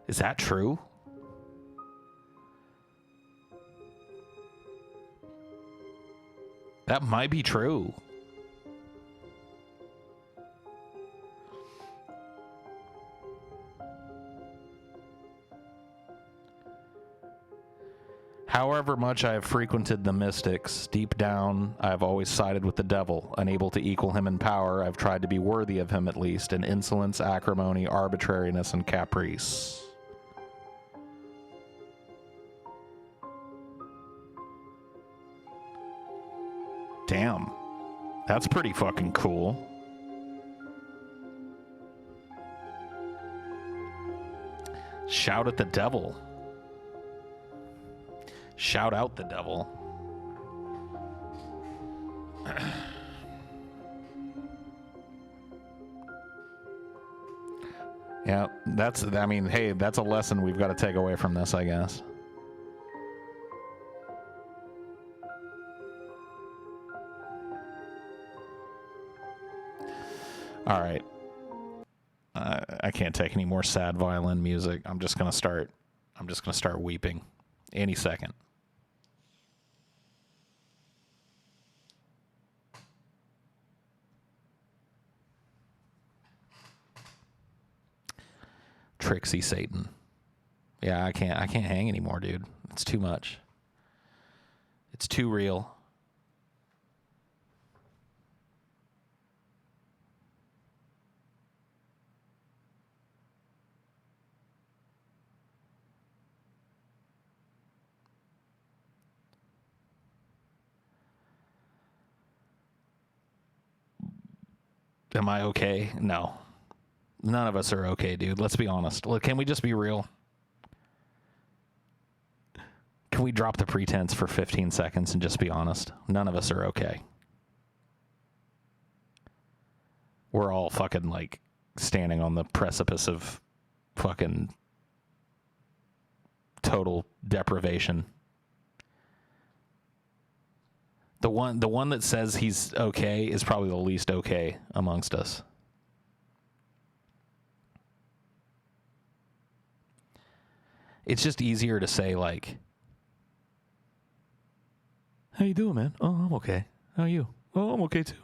Is that true? That might be true. However much I have frequented the mystics, deep down I have always sided with the devil. Unable to equal him in power, I've tried to be worthy of him at least, in insolence, acrimony, arbitrariness, and caprice. Damn. That's pretty fucking cool. Shout at the devil. Shout out the devil. Yeah, I mean, hey, that's a lesson we've got to take away from this, I guess. All right. I can't take any more sad violin music. I'm just gonna start weeping any second. Trixie Satan. Yeah, I can't hang anymore, dude. It's too much. It's too real. Am I okay? No. None of us are okay, dude. Let's be honest. Look, can we just be real? Can we drop the pretense for 15 seconds and just be honest? None of us are okay. We're all fucking, like, standing on the precipice of fucking total deprivation. The one that says he's okay is probably the least okay amongst us. It's just easier to say, like, how you doing, man? Oh, I'm okay. How are you? Oh, I'm okay too.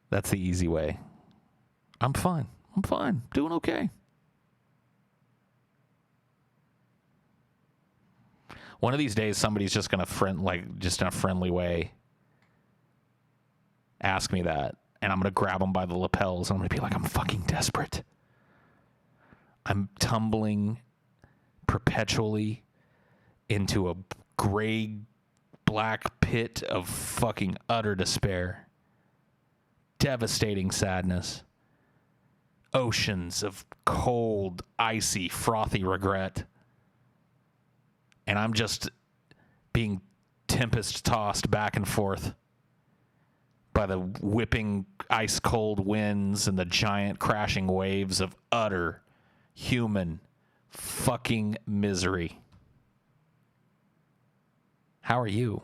That's the easy way. I'm fine. Doing okay. One of these days, somebody's just gonna just in a friendly way, ask me that, and I'm gonna grab them by the lapels, and I'm gonna be like, I'm fucking desperate. I'm tumbling perpetually into a gray, black pit of fucking utter despair, devastating sadness, oceans of cold, icy, frothy regret. And I'm just being tempest-tossed back and forth by the whipping ice-cold winds and the giant crashing waves of utter human fucking misery. How are you?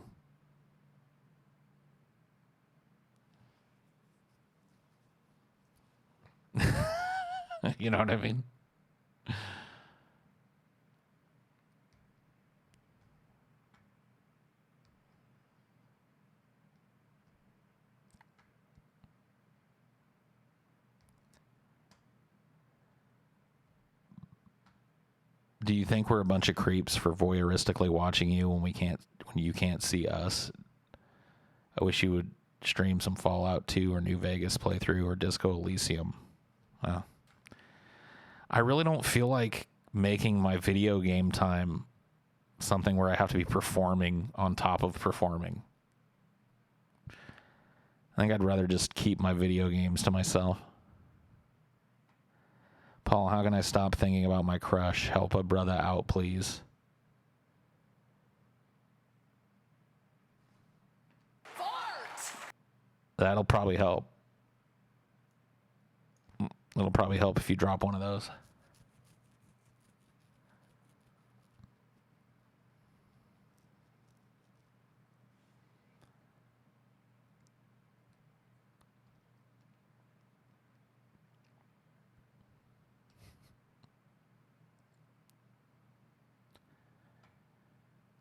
You know what I mean? Do you think we're a bunch of creeps for voyeuristically watching you when you can't see us? I wish you would stream some Fallout 2 or New Vegas playthrough or Disco Elysium. I really don't feel like making my video game time something where I have to be performing on top of performing. I think I'd rather just keep my video games to myself. Paul, how can I stop thinking about my crush? Help a brother out, please. Fart! That'll probably help. It'll probably help if you drop one of those.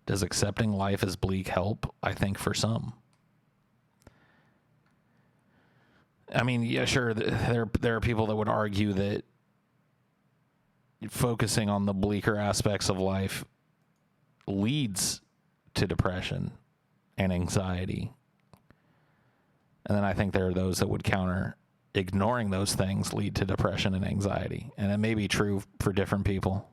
Does accepting life as bleak help? I think for some. I mean, yeah, sure. There are people that would argue that focusing on the bleaker aspects of life leads to depression and anxiety. And then I think there are those that would counter ignoring those things lead to depression and anxiety. And it may be true for different people.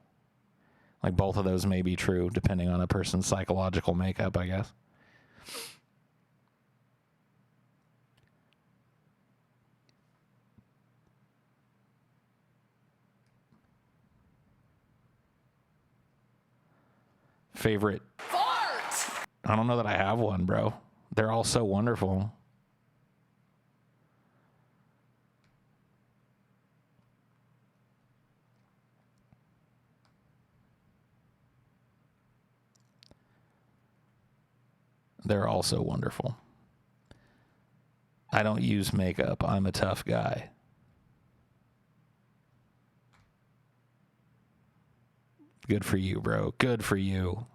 Like both of those may be true depending on a person's psychological makeup, I guess. Favorite fart? I don't know that I have one, bro. They're all so wonderful. They're also wonderful. I don't use makeup. I'm a tough guy. Good for you, bro. Good for you.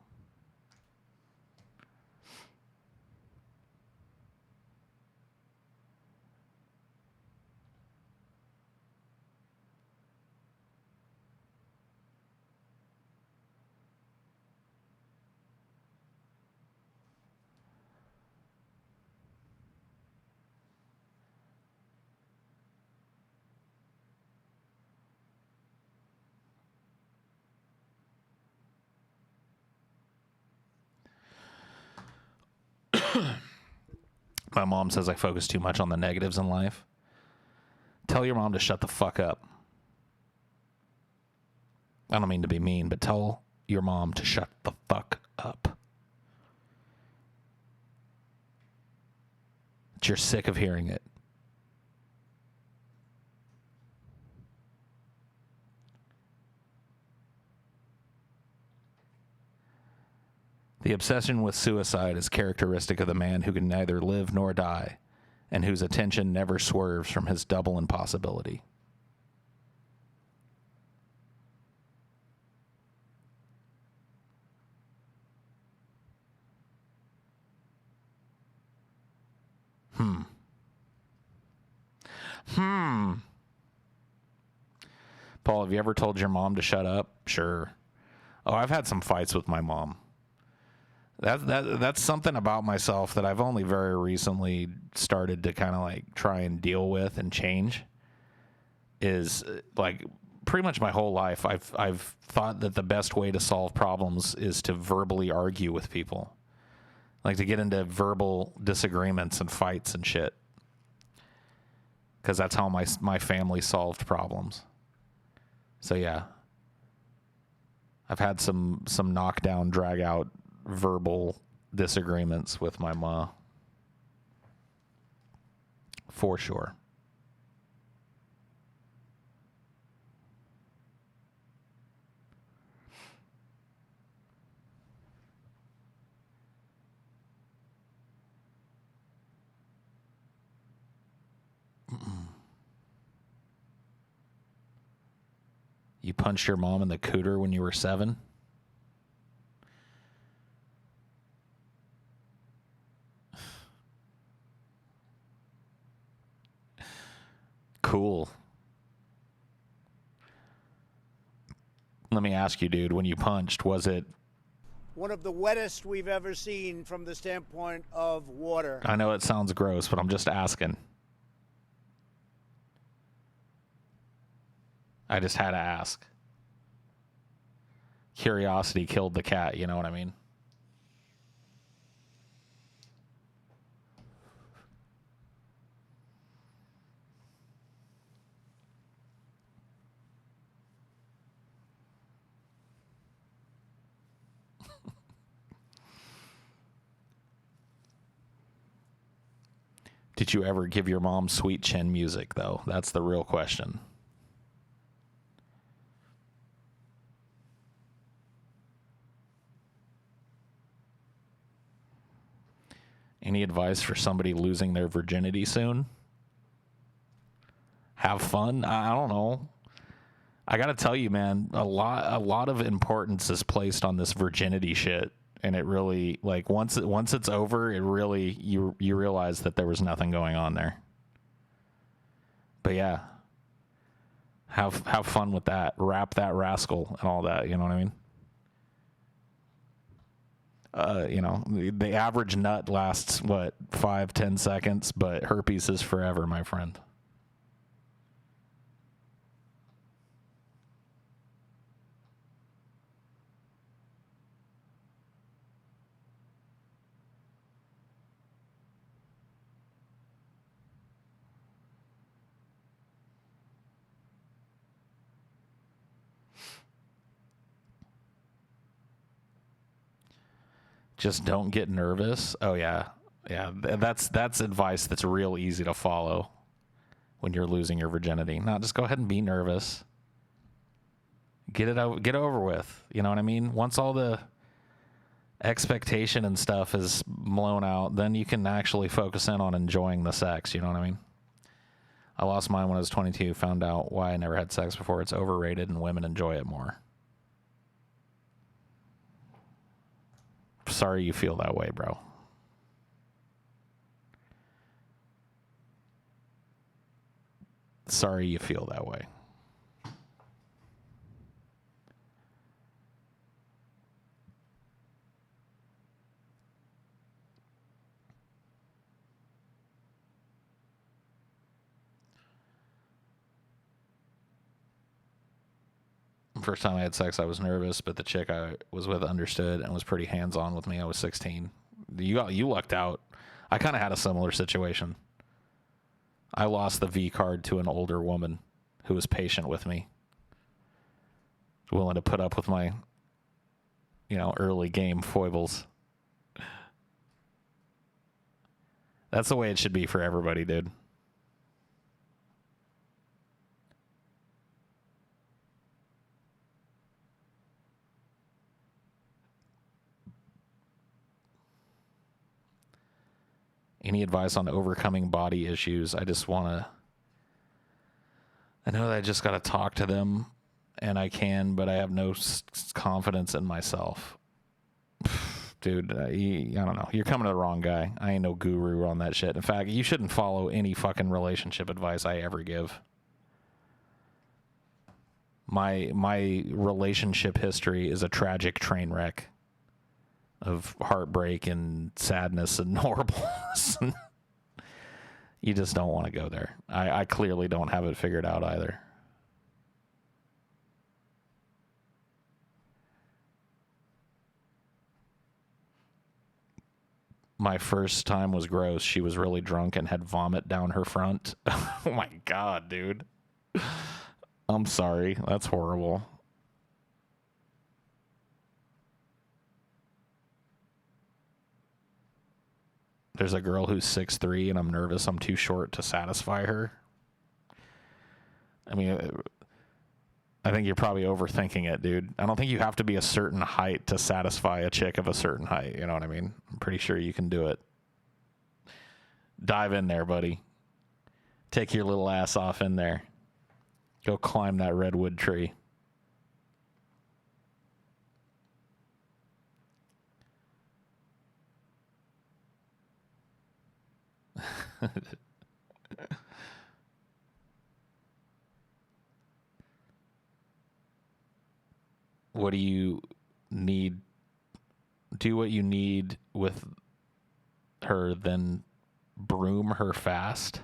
My mom says I focus too much on the negatives in life. Tell your mom to shut the fuck up. I don't mean to be mean, but tell your mom to shut the fuck up. You're sick of hearing it. The obsession with suicide is characteristic of the man who can neither live nor die, and whose attention never swerves from his double impossibility. Paul, have you ever told your mom to shut up? Sure. Oh, I've had some fights with my mom. That's something about myself that I've only very recently started to kind of like try and deal with and change. Is like pretty much my whole life I've thought that the best way to solve problems is to verbally argue with people. Like to get into verbal disagreements and fights and shit. Because that's how my family solved problems. So yeah. I've had some knockdown, drag out verbal disagreements with my ma. For sure. You punched your mom in the cooter when you were 7? Cool. Let me ask you, dude, when you punched, was it... One of the wettest we've ever seen from the standpoint of water. I know it sounds gross, but I'm just asking. I just had to ask. Curiosity killed the cat, you know what I mean? Did you ever give your mom sweet chin music, though? That's the real question. Any advice for somebody losing their virginity soon? Have fun? I don't know. I gotta tell you, man, a lot of importance is placed on this virginity shit, and it really, like, once it's over, it really you realize that there was nothing going on there. But yeah, have fun with that. Wrap that rascal and all that. You know what I mean? You know, the average nut lasts, what, 5-10 seconds, but herpes is forever, my friend. Just don't get nervous. Oh yeah, yeah. That's advice that's real easy to follow when you're losing your virginity. No, just go ahead and be nervous. Get it over with. You know what I mean? Once all the expectation and stuff is blown out, then you can actually focus in on enjoying the sex. You know what I mean? I lost mine when I was 22. Found out why I never had sex before. It's overrated and women enjoy it more. Sorry you feel that way, bro. Sorry you feel that way. First time I had sex, I was nervous, but the chick I was with understood and was pretty hands-on with me. I was 16. You lucked out. I kind of had a similar situation. I lost the V card to an older woman who was patient with me, willing to put up with my, early game foibles. That's the way it should be for everybody, dude. Any advice on overcoming body issues? I know that I just got to talk to them, and I can, but I have no confidence in myself. Dude, I don't know. You're coming to the wrong guy. I ain't no guru on that shit. In fact, you shouldn't follow any fucking relationship advice I ever give. My relationship history is a tragic train wreck of heartbreak and sadness and horribleness. You just don't want to go there. I clearly don't have it figured out either. My first time was gross. She was really drunk and had vomit down her front. Oh my God, dude. I'm sorry. That's horrible. There's a girl who's 6'3", and I'm nervous I'm too short to satisfy her. I mean, I think you're probably overthinking it, dude. I don't think you have to be a certain height to satisfy a chick of a certain height. You know what I mean? I'm pretty sure you can do it. Dive in there, buddy. Take your little ass off in there. Go climb that redwood tree. What do you need? Do what you need with her, then broom her fast.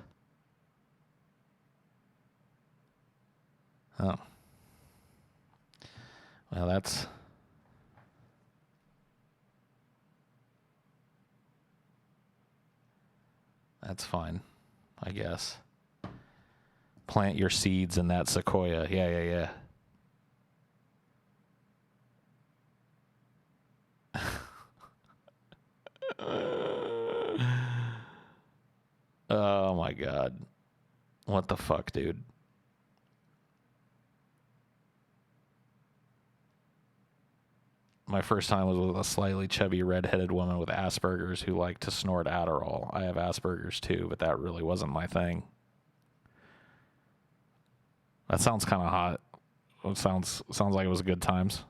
Oh. Well, that's fine, I guess. Plant your seeds in that sequoia. Yeah. Oh my God. What the fuck, dude? My first time was with a slightly chubby redheaded woman with Asperger's who liked to snort Adderall. I have Asperger's too, but that really wasn't my thing. That sounds kind of hot. It sounds like it was good times.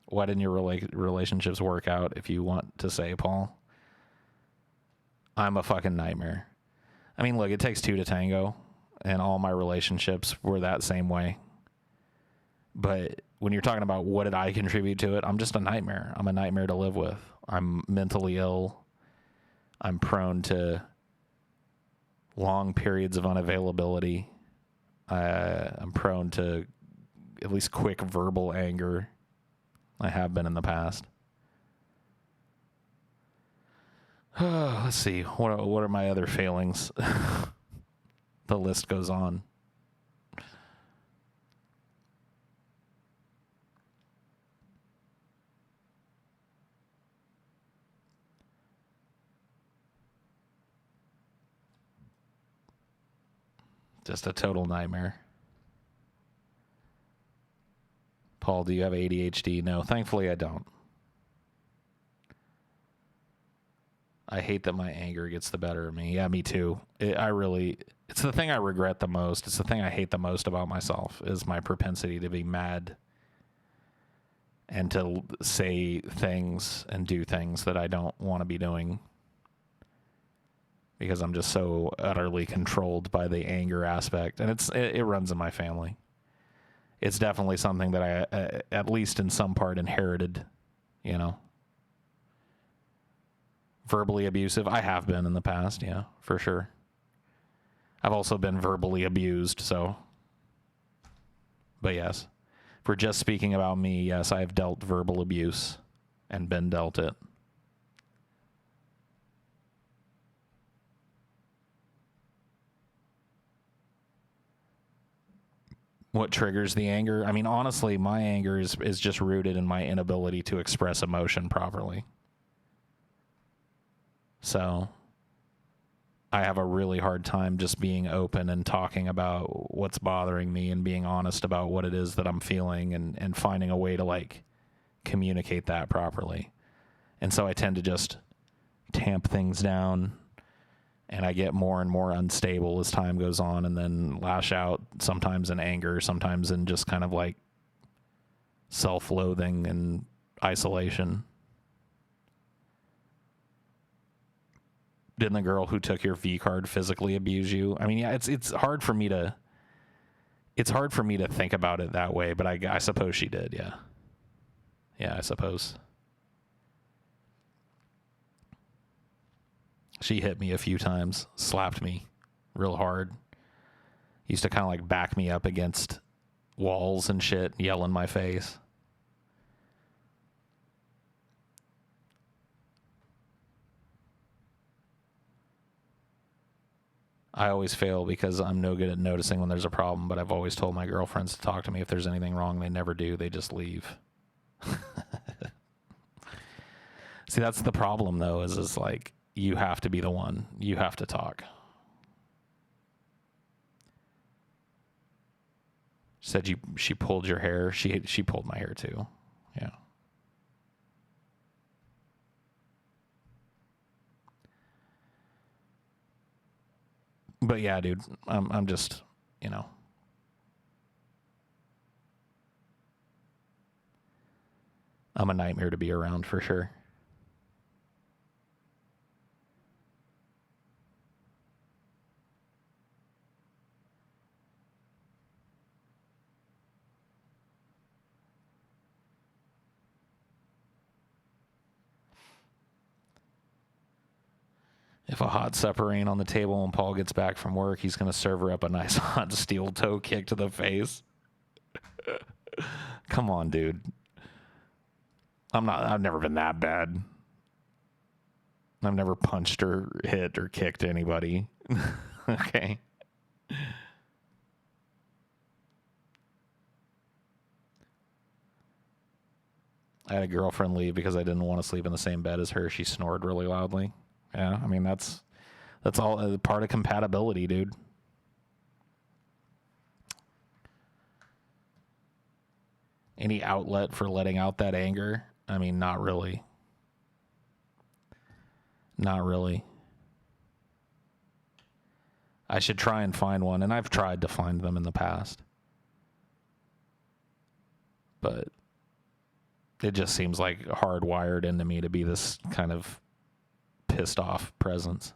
Why didn't your relationships work out, if you want to say, Paul? I'm a fucking nightmare. I mean, look, it takes two to tango, and all my relationships were that same way. But when you're talking about what did I contribute to it, I'm just a nightmare. I'm a nightmare to live with. I'm mentally ill. I'm prone to long periods of unavailability. I'm prone to at least quick verbal anger. I have been in the past. Let's see. What are my other failings? The list goes on. Just a total nightmare. Paul, do you have ADHD? No, thankfully I don't. I hate that my anger gets the better of me. Yeah, me too. It's the thing I regret the most. It's the thing I hate the most about myself is my propensity to be mad and to say things and do things that I don't want to be doing because I'm just so utterly controlled by the anger aspect. And it runs in my family. It's definitely something that I, at least in some part, inherited, you know. Verbally abusive. I have been in the past, yeah, for sure. I've also been verbally abused, so. But yes, if we're just speaking about me, yes, I have dealt verbal abuse and been dealt it. What triggers the anger? I mean, honestly, my anger is just rooted in my inability to express emotion properly. So I have a really hard time just being open and talking about what's bothering me and being honest about what it is that I'm feeling and finding a way to like communicate that properly. And so I tend to just tamp things down and I get more and more unstable as time goes on and then lash out sometimes in anger, sometimes in just kind of like self-loathing and isolation. Didn't the girl who took your V card physically abuse you? I mean, yeah, it's hard for me to think about it that way, but I suppose she did, yeah. Yeah, I suppose. She hit me a few times, slapped me real hard. Used to kind of like back me up against walls and shit, yell in my face. I always fail because I'm no good at noticing when there's a problem, but I've always told my girlfriends to talk to me if there's anything wrong. They never do. They just leave. See, that's the problem, though, is like you have to be the one. You have to talk. She said she pulled your hair. She pulled my hair, too. Yeah. But yeah, dude, I'm just, you know. I'm a nightmare to be around for sure. If a hot supper ain't on the table when Paul gets back from work, he's going to serve her up a nice hot steel toe kick to the face. Come on, dude. I've never been that bad. I've never punched or hit or kicked anybody. Okay. I had a girlfriend leave because I didn't want to sleep in the same bed as her. She snored really loudly. Yeah, I mean, that's all part of compatibility, dude. Any outlet for letting out that anger? I mean, not really. Not really. I should try and find one, and I've tried to find them in the past. But it just seems like hardwired into me to be this kind of pissed off presence.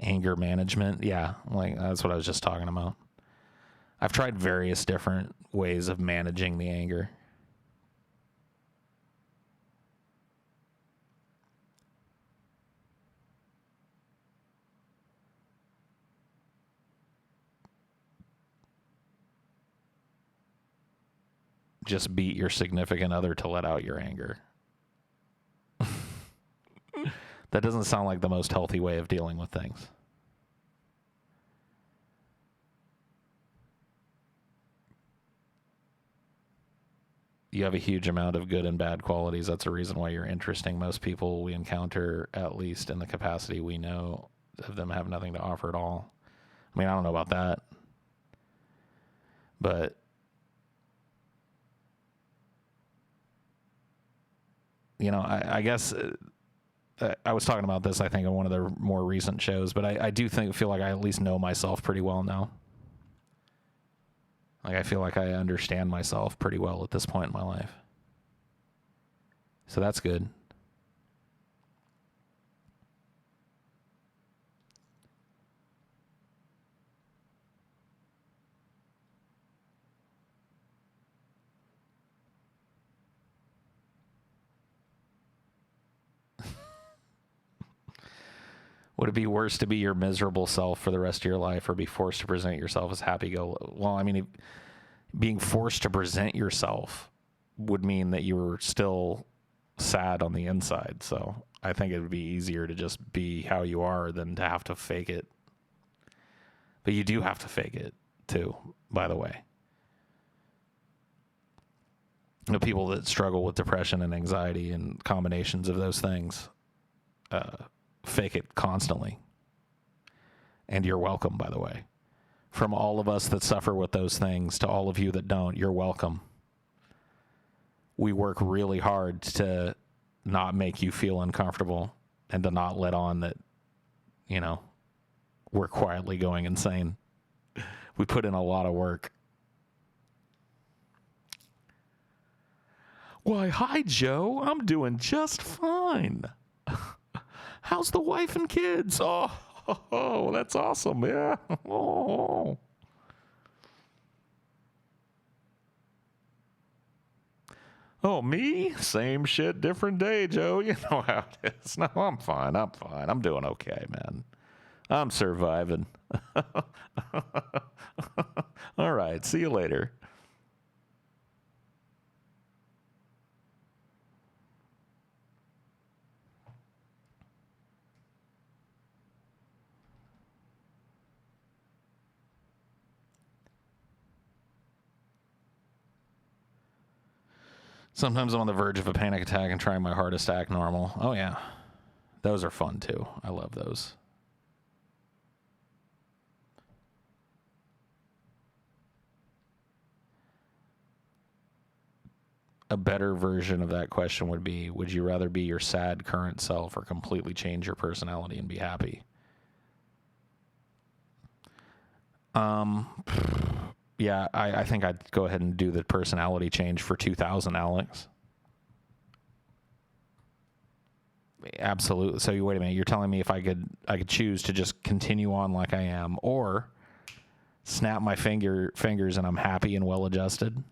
Anger management. Yeah, like that's what I was just talking about. I've tried various different ways of managing the anger. Just beat your significant other to let out your anger. That doesn't sound like the most healthy way of dealing with things. You have a huge amount of good and bad qualities. That's a reason why you're interesting. Most people we encounter, at least in the capacity we know of them, have nothing to offer at all. I mean, I don't know about that. But you know, I guess I was talking about this, I think, in one of the more recent shows, but I do feel like I at least know myself pretty well now. Like, I feel like I understand myself pretty well at this point in my life. So that's good. Would it be worse to be your miserable self for the rest of your life or be forced to present yourself as happy-go-lucky? Well, I mean, being forced to present yourself would mean that you were still sad on the inside. So I think it would be easier to just be how you are than to have to fake it. But you do have to fake it, too, by the way. You know, people that struggle with depression and anxiety and combinations of those things fake it constantly. And you're welcome, by the way. From all of us that suffer with those things to all of you that don't, you're welcome. We work really hard to not make you feel uncomfortable and to not let on that, you know, we're quietly going insane. We put in a lot of work. Why, hi, Joe. I'm doing just fine. How's the wife and kids? Oh, that's awesome. Yeah. Oh. Oh, me? Same shit, different day, Joe. You know how it is. No, I'm fine. I'm doing okay, man. I'm surviving. All right. See you later. Sometimes I'm on the verge of a panic attack and trying my hardest to act normal. Oh, yeah. Those are fun, too. I love those. A better version of that question would be, would you rather be your sad current self or completely change your personality and be happy? Yeah, I think I'd go ahead and do the personality change for 2000, Alex. Absolutely. So wait a minute, you're telling me if I could choose to just continue on like I am, or snap my fingers and I'm happy and well adjusted?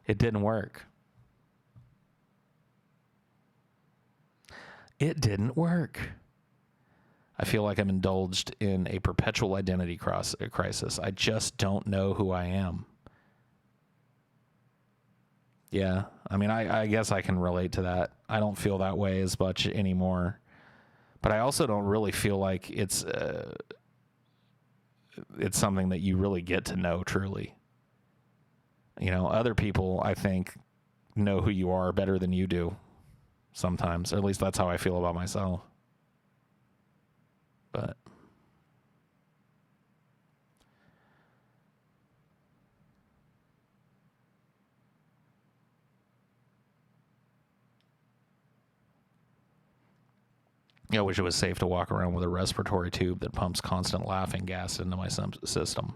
It didn't work. It didn't work. I feel like I'm indulged in a perpetual identity crisis. I just don't know who I am. Yeah, I mean, I guess I can relate to that. I don't feel that way as much anymore. But I also don't really feel like it's something that you really get to know truly. You know, other people, I think, know who you are better than you do sometimes. Or at least that's how I feel about myself. But I wish it was safe to walk around with a respiratory tube that pumps constant laughing gas into my system.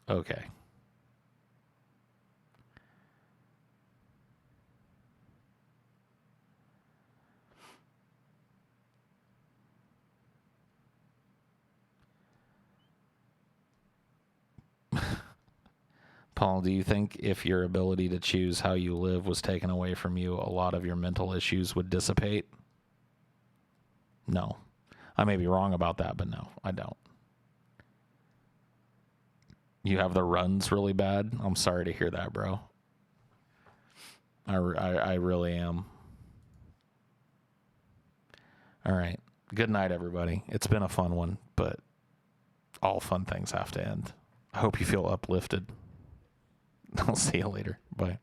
Okay. Paul, do you think if your ability to choose how you live was taken away from you, a lot of your mental issues would dissipate? No. I may be wrong about that, but no, I don't. You have the runs really bad? I'm sorry to hear that, bro. I really am. All right. Good night, everybody. It's been a fun one, but all fun things have to end. I hope you feel uplifted. I'll see you later. Bye.